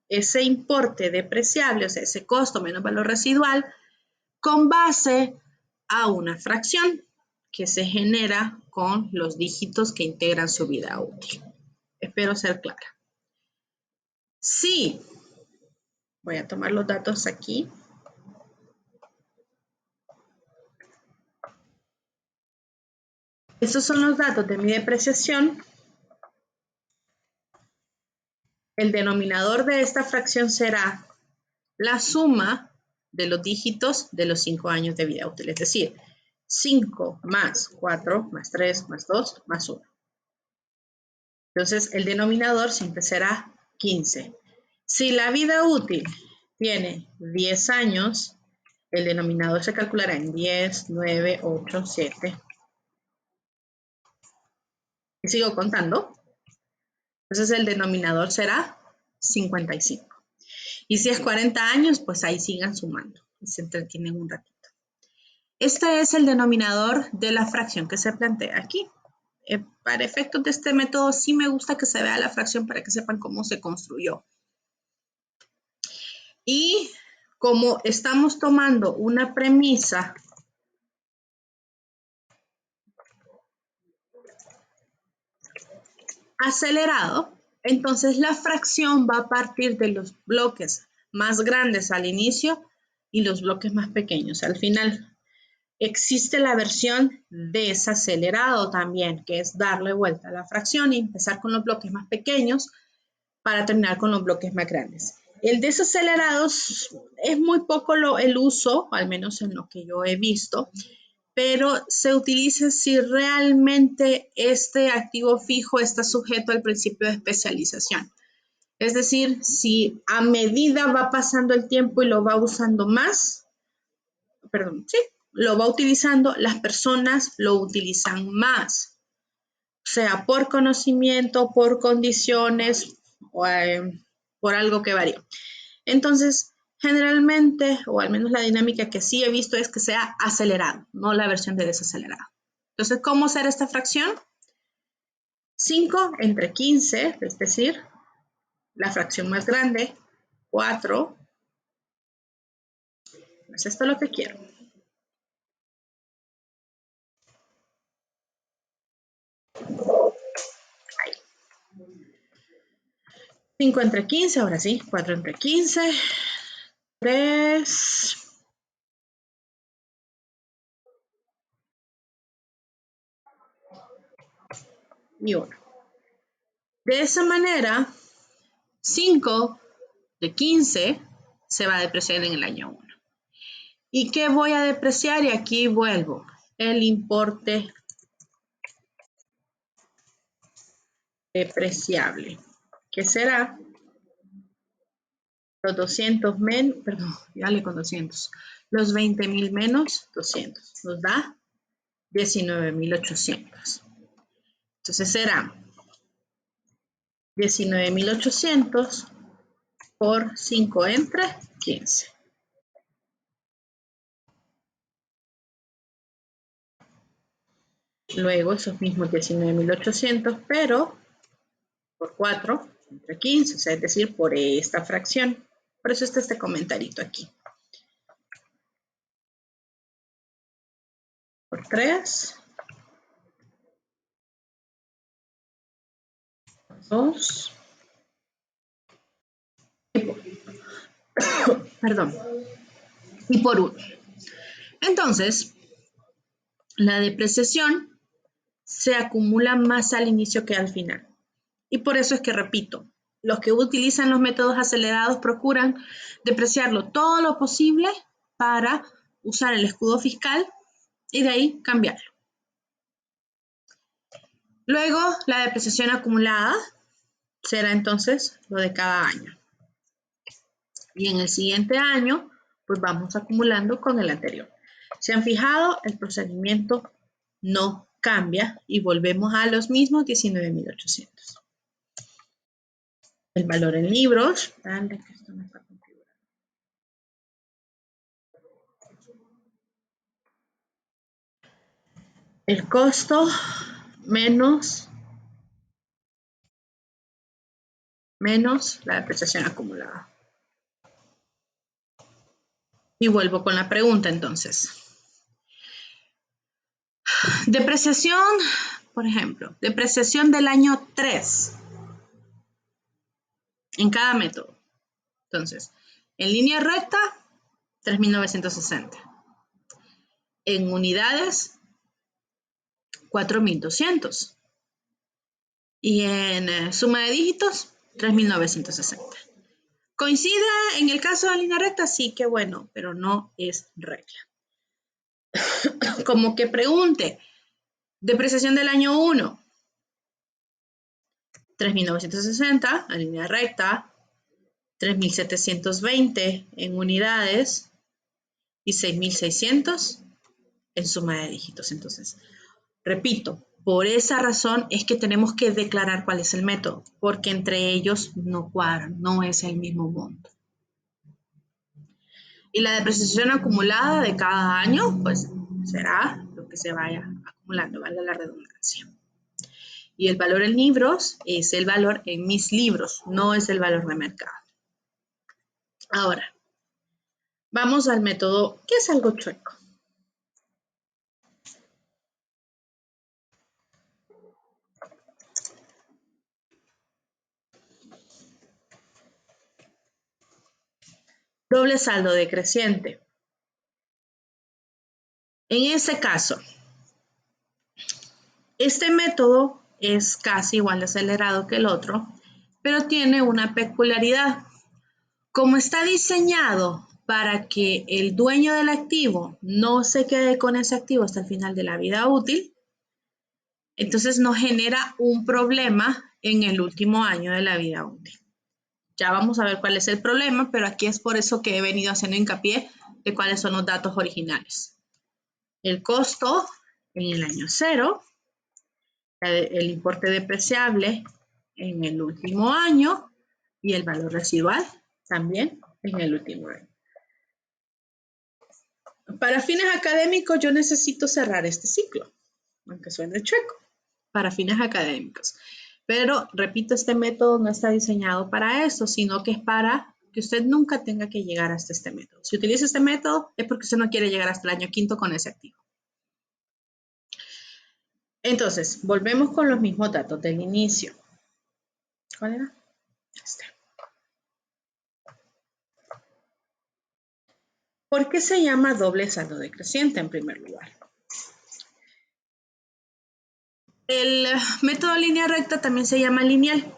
ese importe depreciable, o sea, ese costo menos valor residual, con base a una fracción que se genera con los dígitos que integran su vida útil. Espero ser clara. Sí, voy a tomar los datos aquí. Estos son los datos de mi depreciación el denominador de esta fracción será la suma de los dígitos de los 5 años de vida útil, es decir, 5 más 4 más 3 más 2 más 1. Entonces, el denominador siempre será 15. Si la vida útil tiene 10 años, el denominador se calculará en 10, 9, 8, 7. Y sigo contando. Entonces, el denominador será 55. Y si es 40 años, pues ahí sigan sumando y se entretienen un ratito. Este es el denominador de la fracción que se plantea aquí. Para efectos de este método, sí me gusta que se vea la fracción para que sepan cómo se construyó. Y como estamos tomando una premisa acelerado, entonces la fracción va a partir de los bloques más grandes al inicio y los bloques más pequeños al final. Existe la versión desacelerado también, que es darle vuelta a la fracción y empezar con los bloques más pequeños para terminar con los bloques más grandes. El desacelerado es muy poco el uso, al menos en lo que yo he visto, pero se utiliza si realmente este activo fijo está sujeto al principio de especialización. Es decir, si a medida va pasando el tiempo y lo va usando más, lo va utilizando, las personas lo utilizan más, sea por conocimiento, por condiciones o por algo que varía. Entonces, generalmente, o al menos la dinámica que sí he visto es que sea acelerado, no la versión de desacelerado. Entonces, ¿cómo hacer esta fracción? 5 entre 15, es decir, la fracción más grande, 4. Pues esto es lo que quiero. Ahí. 5 entre 15, ahora sí, 4 entre 15, 3, y 1. De esa manera, 5 de 15 se va a depreciar en el año 1. ¿Y qué voy a depreciar? Y aquí vuelvo. El importe depreciable, que será los 200 menos, perdón, dale con 200, los 20,000 menos 200, nos da 19,800. Entonces será 19,800 por 5 entre 15. Luego esos mismos 19,800, pero por 4 entre 15, o sea, es decir, por esta fracción. Por eso está este comentarito aquí. Por 3. 2. Perdón. Y por 1. Entonces, la depreciación se acumula más al inicio que al final. Y por eso es que, repito, los que utilizan los métodos acelerados procuran depreciarlo todo lo posible para usar el escudo fiscal y de ahí cambiarlo. Luego, la depreciación acumulada será entonces lo de cada año. Y en el siguiente año, pues vamos acumulando con el anterior. ¿Se han fijado? El procedimiento no cambia y volvemos a los mismos 19,800. El valor en libros, dale que esto no está configurado. El costo menos la depreciación acumulada. Y vuelvo con la pregunta entonces. Depreciación, por ejemplo, depreciación del año 3 en cada método. Entonces, en línea recta, 3,960. En unidades, 4,200. Y en suma de dígitos, 3.960. ¿Coincide en el caso de la línea recta? Sí, qué bueno, pero no es regla. Como que pregunte, depreciación del año 1, 3.960, la línea recta, 3.720 en unidades y 6.600 en suma de dígitos. Entonces, repito, por esa razón es que tenemos que declarar cuál es el método, porque entre ellos no cuadran, no es el mismo monto. Y la depreciación acumulada de cada año, pues será lo que se vaya acumulando, valga la redundancia. Y el valor en libros es el valor en mis libros, no es el valor de mercado. Ahora, vamos al método que es algo chueco. Doble saldo decreciente. En ese caso, este método es casi igual de acelerado que el otro, pero tiene una peculiaridad. Como está diseñado para que el dueño del activo no se quede con ese activo hasta el final de la vida útil, entonces nos genera un problema en el último año de la vida útil. Ya vamos a ver cuál es el problema, pero aquí es por eso que he venido haciendo hincapié de cuáles son los datos originales. El costo en el año 0, el importe depreciable en el último año y el valor residual también en el último año. Para fines académicos yo necesito cerrar este ciclo, aunque suene chueco, para fines académicos. Pero, repito, este método no está diseñado para eso, sino que es para que usted nunca tenga que llegar hasta este método. Si utiliza este método es porque usted no quiere llegar hasta el año 5 con ese activo. Entonces, volvemos con los mismos datos del inicio. ¿Cuál era? Este. ¿Por qué se llama doble saldo decreciente en primer lugar? El método línea recta también se llama lineal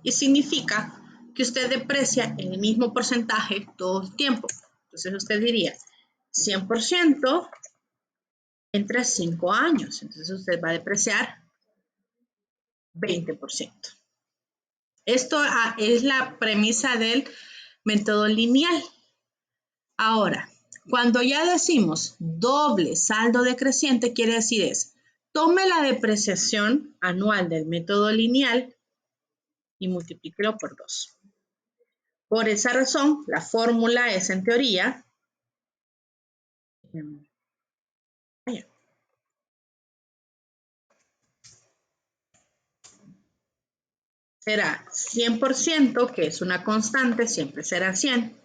y significa que usted deprecia en el mismo porcentaje todo el tiempo. Entonces usted diría 100% entre 5 años. Entonces usted va a depreciar 20%. Esto es la premisa del método lineal. Ahora, cuando ya decimos doble saldo decreciente, quiere decir tome la depreciación anual del método lineal y multiplíquelo por 2. Por esa razón, la fórmula es en teoría será 100%, que es una constante, siempre será 100,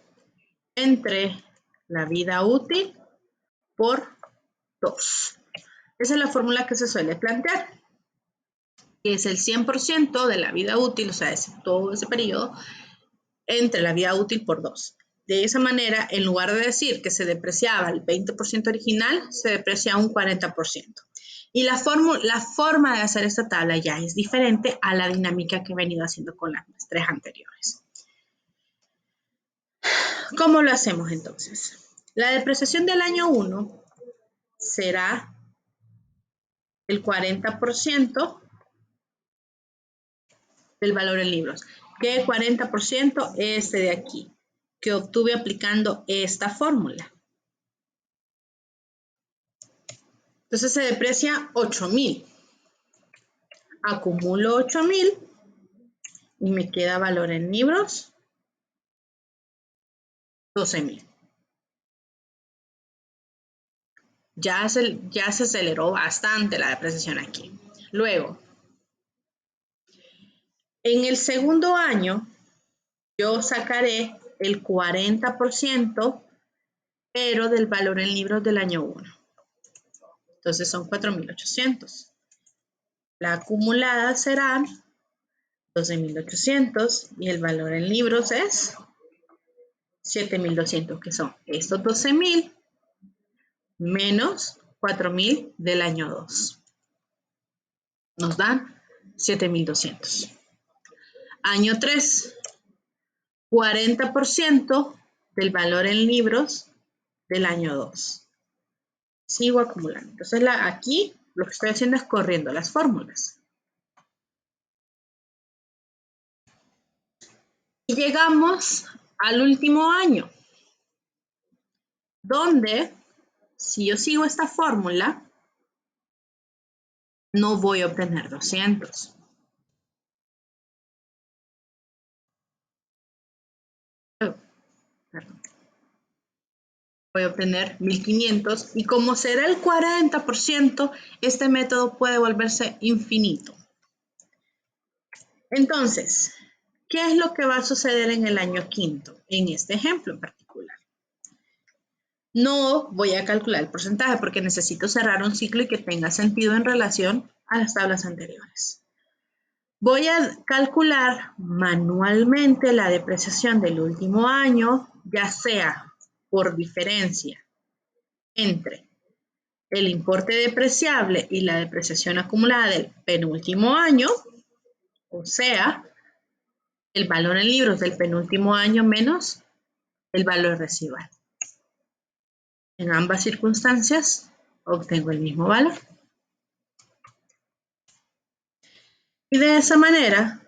entre la vida útil por 2. Esa es la fórmula que se suele plantear, que es el 100% de la vida útil, o sea, es todo ese periodo, entre la vida útil por 2. De esa manera, en lugar de decir que se depreciaba el 20% original, se deprecia un 40%. Y la forma de hacer esta tabla ya es diferente a la dinámica que he venido haciendo con las 3 anteriores. ¿Cómo lo hacemos entonces? La depreciación del año 1 será el 40% del valor en libros. ¿Qué 40%? Este de aquí, que obtuve aplicando esta fórmula. Entonces se deprecia 8,000. Acumulo 8,000 y me queda valor en libros 12,000. Ya se aceleró bastante la depreciación aquí. Luego, en el segundo año, yo sacaré el 40%, pero del valor en libros del año 1. Entonces son 4,800. La acumulada será 12,800 y el valor en libros es 7,200, que son estos 12,000 menos 4,000 del año 2. Nos dan 7,200. Año 3, 40% del valor en libros del año 2. Sigo acumulando. Entonces, aquí lo que estoy haciendo es corriendo las fórmulas. Y llegamos al último año, donde si yo sigo esta fórmula, no voy a obtener 200. Perdón. Voy a obtener 1500 y como será el 40%, este método puede volverse infinito. Entonces, ¿qué es lo que va a suceder en el año quinto? En este ejemplo en particular. No voy a calcular el porcentaje porque necesito cerrar un ciclo y que tenga sentido en relación a las tablas anteriores. Voy a calcular manualmente la depreciación del último año, ya sea por diferencia entre el importe depreciable y la depreciación acumulada del penúltimo año, o sea, el valor en libros del penúltimo año menos el valor residual. En ambas circunstancias obtengo el mismo valor. Y de esa manera,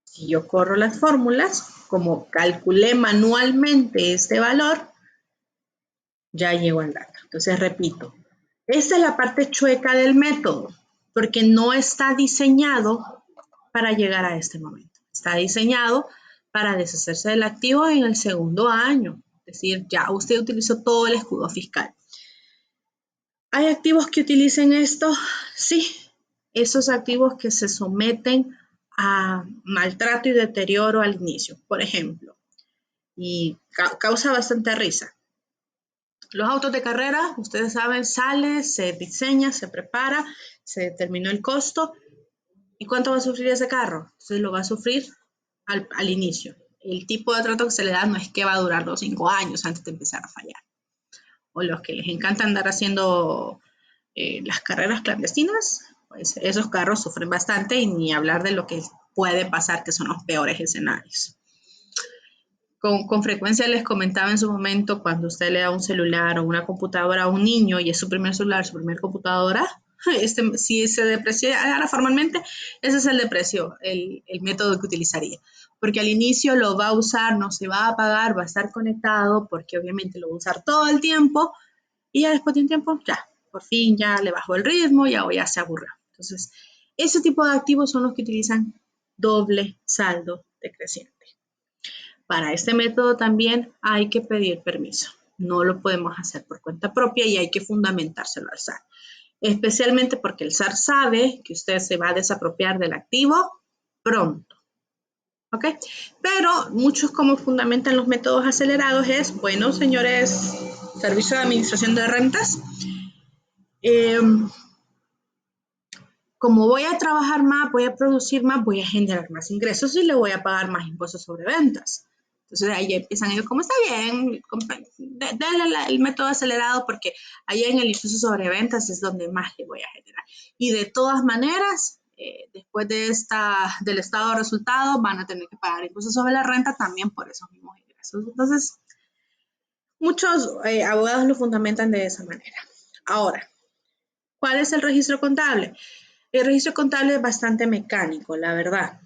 si yo corro las fórmulas, como calculé manualmente este valor, ya llego al dato. Entonces, repito, esta es la parte chueca del método, porque no está diseñado para llegar a este momento. Está diseñado para deshacerse del activo en el segundo año. Es decir, ya usted utilizó todo el escudo fiscal. ¿Hay activos que utilicen esto? Sí. Esos activos que se someten a maltrato y deterioro al inicio. Por ejemplo, y causa bastante risa. Los autos de carrera, ustedes saben, sale, se diseña, se prepara, se determinó el costo. ¿Y cuánto va a sufrir ese carro? Entonces lo va a sufrir al inicio. El tipo de trato que se le da no es que va a durar los 5 años antes de empezar a fallar. O los que les encanta andar haciendo las carreras clandestinas, pues esos carros sufren bastante y ni hablar de lo que puede pasar, que son los peores escenarios. Con frecuencia les comentaba en su momento, cuando usted le da un celular o una computadora a un niño y es su primer celular, su primera computadora, si se depreciara formalmente, ese es el deprecio, el método que utilizaría. Porque al inicio lo va a usar, no se va a apagar, va a estar conectado, porque obviamente lo va a usar todo el tiempo, y ya después de un tiempo, ya, por fin ya le bajó el ritmo, ya se aburrió. Entonces, ese tipo de activos son los que utilizan doble saldo decreciente. Para este método también hay que pedir permiso. No lo podemos hacer por cuenta propia y hay que fundamentárselo al SAT. Especialmente porque el SAT sabe que usted se va a desapropiar del activo pronto. ¿Ok? Pero muchos como fundamentan los métodos acelerados es, bueno, señores, Servicio de Administración de Rentas, como voy a trabajar más, voy a producir más, voy a generar más ingresos y le voy a pagar más impuestos sobre ventas. Entonces ahí empiezan ellos, como está bien, denle el método acelerado porque ahí en el impuesto sobre ventas es donde más le voy a generar. Y de todas maneras, después del estado de resultados van a tener que pagar impuestos sobre la renta también por esos mismos ingresos. Entonces, muchos abogados lo fundamentan de esa manera. Ahora, ¿cuál es el registro contable? El registro contable es bastante mecánico, la verdad.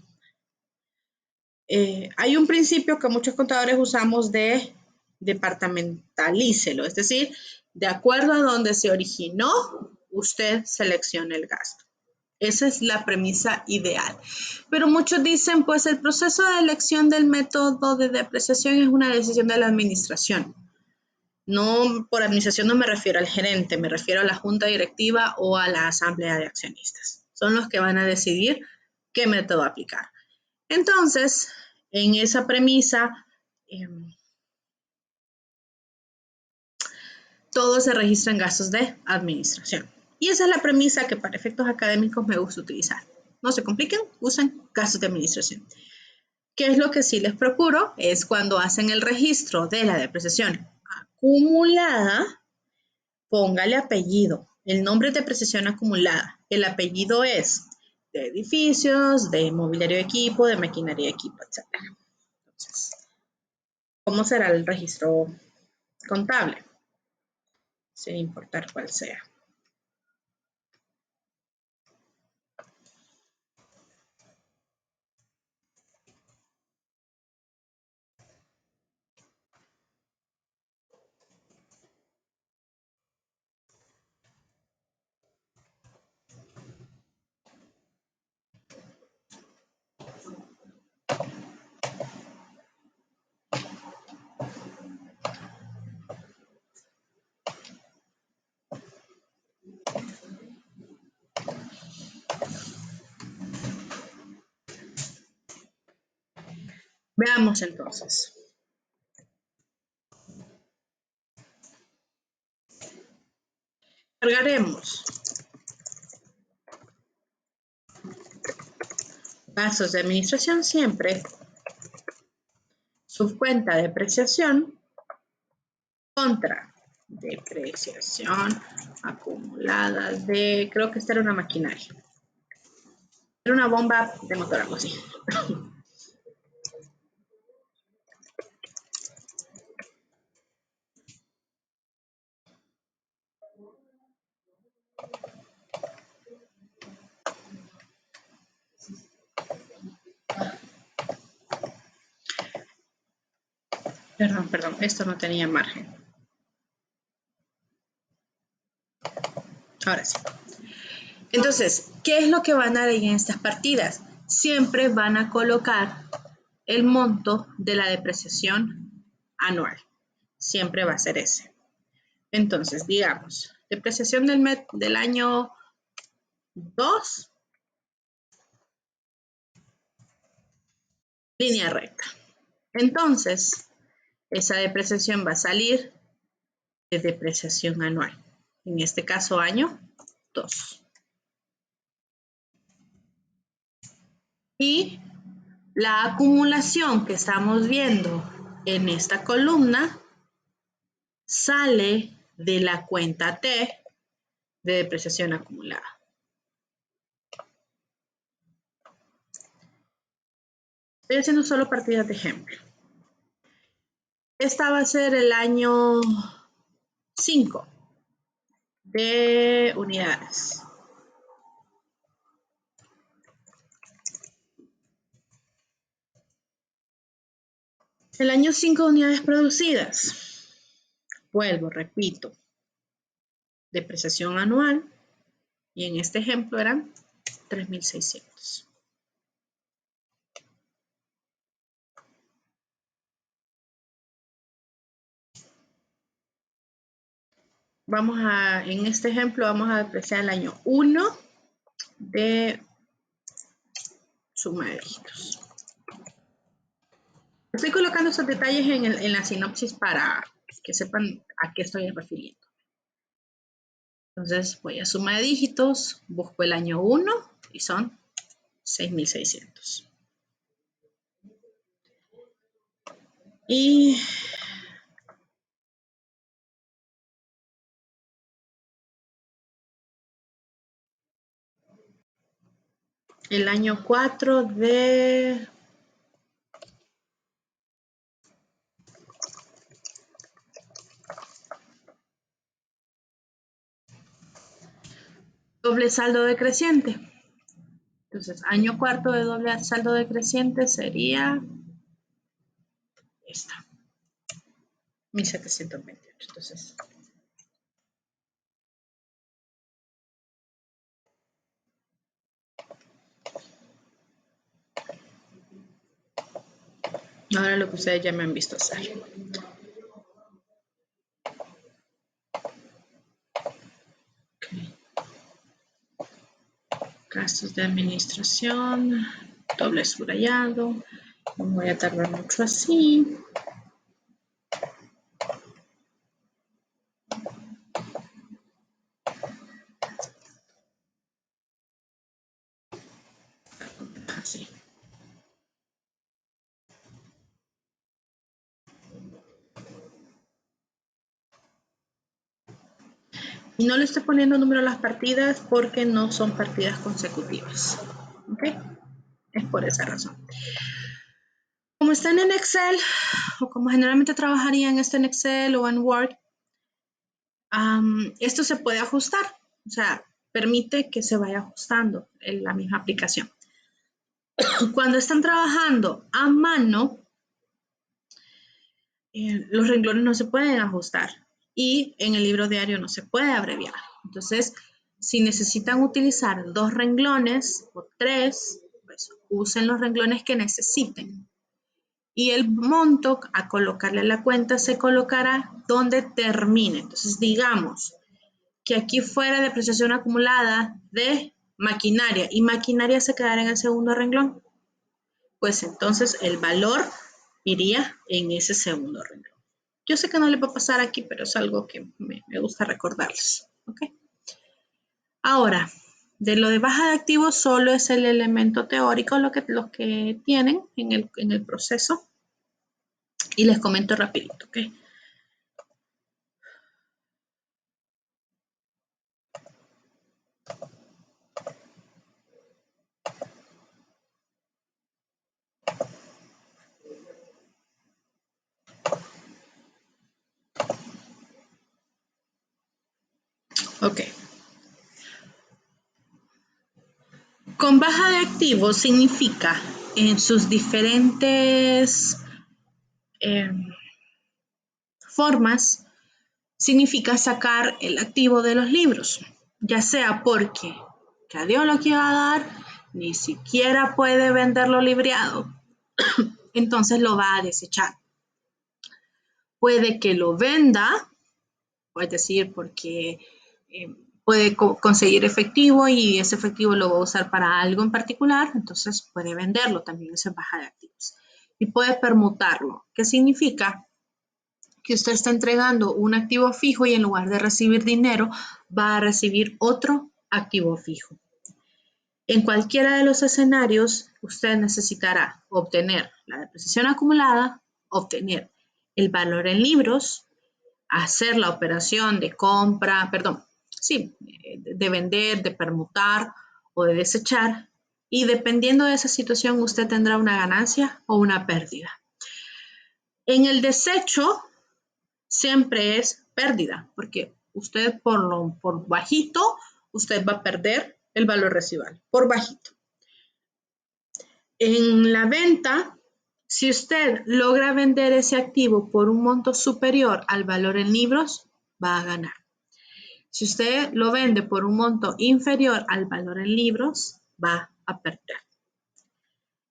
Hay un principio que muchos contadores usamos de departamentalícelo, es decir, de acuerdo a donde se originó, usted selecciona el gasto. Esa es la premisa ideal. Pero muchos dicen, pues el proceso de elección del método de depreciación es una decisión de la administración. No, por administración no me refiero al gerente, me refiero a la junta directiva o a la asamblea de accionistas. Son los que van a decidir qué método aplicar. Entonces, en esa premisa, todo se registra en gastos de administración. Y esa es la premisa que para efectos académicos me gusta utilizar. No se compliquen, usen gastos de administración. ¿Qué es lo que sí les procuro? Es cuando hacen el registro de la depreciación acumulada, póngale apellido. El nombre es depreciación acumulada. El apellido es de edificios, de mobiliario de equipo, de maquinaria de equipo, etc. Entonces, ¿cómo será el registro contable? Sin importar cuál sea. Veamos entonces. Cargaremos gastos de administración siempre, subcuenta de depreciación contra depreciación acumulada de, creo que esta era una maquinaria. Era una bomba de motor, algo así. Perdón, esto no tenía margen. Ahora sí. Entonces, ¿qué es lo que van a dar en estas partidas? Siempre van a colocar el monto de la depreciación anual. Siempre va a ser ese. Entonces, digamos, depreciación del año 2, línea recta. Entonces, esa depreciación va a salir de depreciación anual. En este caso, año 2. Y la acumulación que estamos viendo en esta columna sale de la cuenta T de depreciación acumulada. Estoy haciendo solo partidas de ejemplo. Esta va a ser el año 5 de unidades. El año 5 de unidades producidas. Vuelvo, repito. Depreciación anual. Y en este ejemplo eran 3.600. En este ejemplo vamos a depreciar el año 1 de suma de dígitos. Estoy colocando esos detalles en la sinopsis para que sepan a qué estoy refiriendo. Entonces voy a suma de dígitos, busco el año 1 y son 6.600. Y el año 4 de doble saldo decreciente. Entonces, año 4 de doble saldo decreciente sería esta, 1.728. Entonces, ahora lo que ustedes ya me han visto hacer. Okay. Gastos de administración, doble subrayado. No voy a tardar mucho así. Así. Y no le estoy poniendo número a las partidas porque no son partidas consecutivas. ¿ok? Es por esa razón. Como están en Excel, o como generalmente trabajarían en Excel o en Word, esto se puede ajustar, o sea, permite que se vaya ajustando en la misma aplicación. Cuando están trabajando a mano, los renglones no se pueden ajustar y en el libro diario no se puede abreviar. Entonces, si necesitan utilizar 2 renglones o 3, pues usen los renglones que necesiten. Y el monto a colocarle a la cuenta se colocará donde termine. Entonces, digamos que aquí fuera depreciación acumulada de maquinaria y maquinaria se quedará en el segundo renglón, pues entonces el valor iría en ese segundo renglón. Yo sé que no le va a pasar aquí, pero es algo que me gusta recordarles. ¿Okay? Ahora, de lo de baja de activos solo es el elemento teórico lo que tienen en el proceso. Y les comento rapidito, ¿ok? Ok. Con baja de activos significa en sus diferentes formas, significa sacar el activo de los libros, ya sea porque ya Dios lo que va a dar, ni siquiera puede venderlo libreado, entonces lo va a desechar. Puede que lo venda, es decir, porque puede conseguir efectivo y ese efectivo lo va a usar para algo en particular, entonces puede venderlo también, esa es baja de activos. Y puede permutarlo, ¿qué significa? Que usted está entregando un activo fijo y en lugar de recibir dinero, va a recibir otro activo fijo. En cualquiera de los escenarios, usted necesitará obtener la depreciación acumulada, obtener el valor en libros, hacer la operación de compra, de vender, de permutar o de desechar, y dependiendo de esa situación, usted tendrá una ganancia o una pérdida. En el desecho, siempre es pérdida, porque usted por bajito, usted va a perder el valor residual, por bajito. En la venta, si usted logra vender ese activo por un monto superior al valor en libros, va a ganar. Si usted lo vende por un monto inferior al valor en libros, va a perder.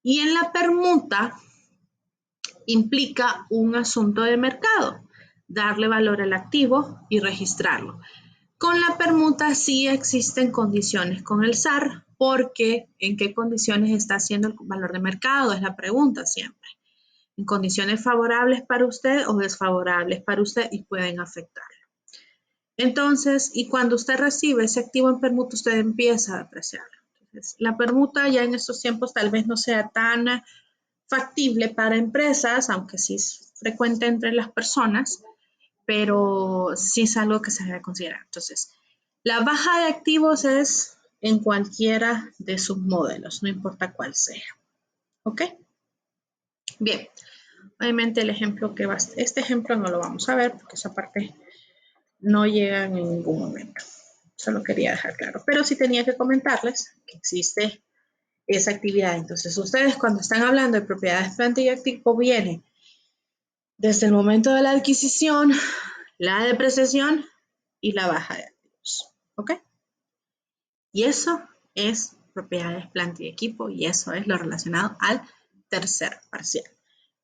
Y en la permuta implica un asunto de mercado, darle valor al activo y registrarlo. Con la permuta sí existen condiciones con el SAR, porque ¿en qué condiciones está haciendo el valor de mercado? Es la pregunta siempre. En condiciones favorables para usted o desfavorables para usted y pueden afectarlo. Entonces, y cuando usted recibe ese activo en permuta, usted empieza a apreciarlo. Entonces, la permuta ya en estos tiempos tal vez no sea tan factible para empresas, aunque sí es frecuente entre las personas, pero sí es algo que se debe considerar. Entonces, la baja de activos es en cualquiera de sus modelos, no importa cuál sea. ¿Ok? Bien. Obviamente el ejemplo este ejemplo no lo vamos a ver porque esa parte no llega en ningún momento. Solo quería dejar claro. Pero sí tenía que comentarles que existe esa actividad. Entonces, ustedes cuando están hablando de propiedades, planta y activo, viene desde el momento de la adquisición, la depreciación y la baja de activos. ¿Ok? Y eso es propiedades, planta y equipo, y eso es lo relacionado al tercer parcial.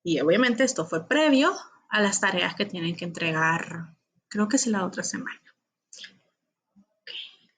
Y obviamente esto fue previo a las tareas que tienen que entregar, creo que es la otra semana.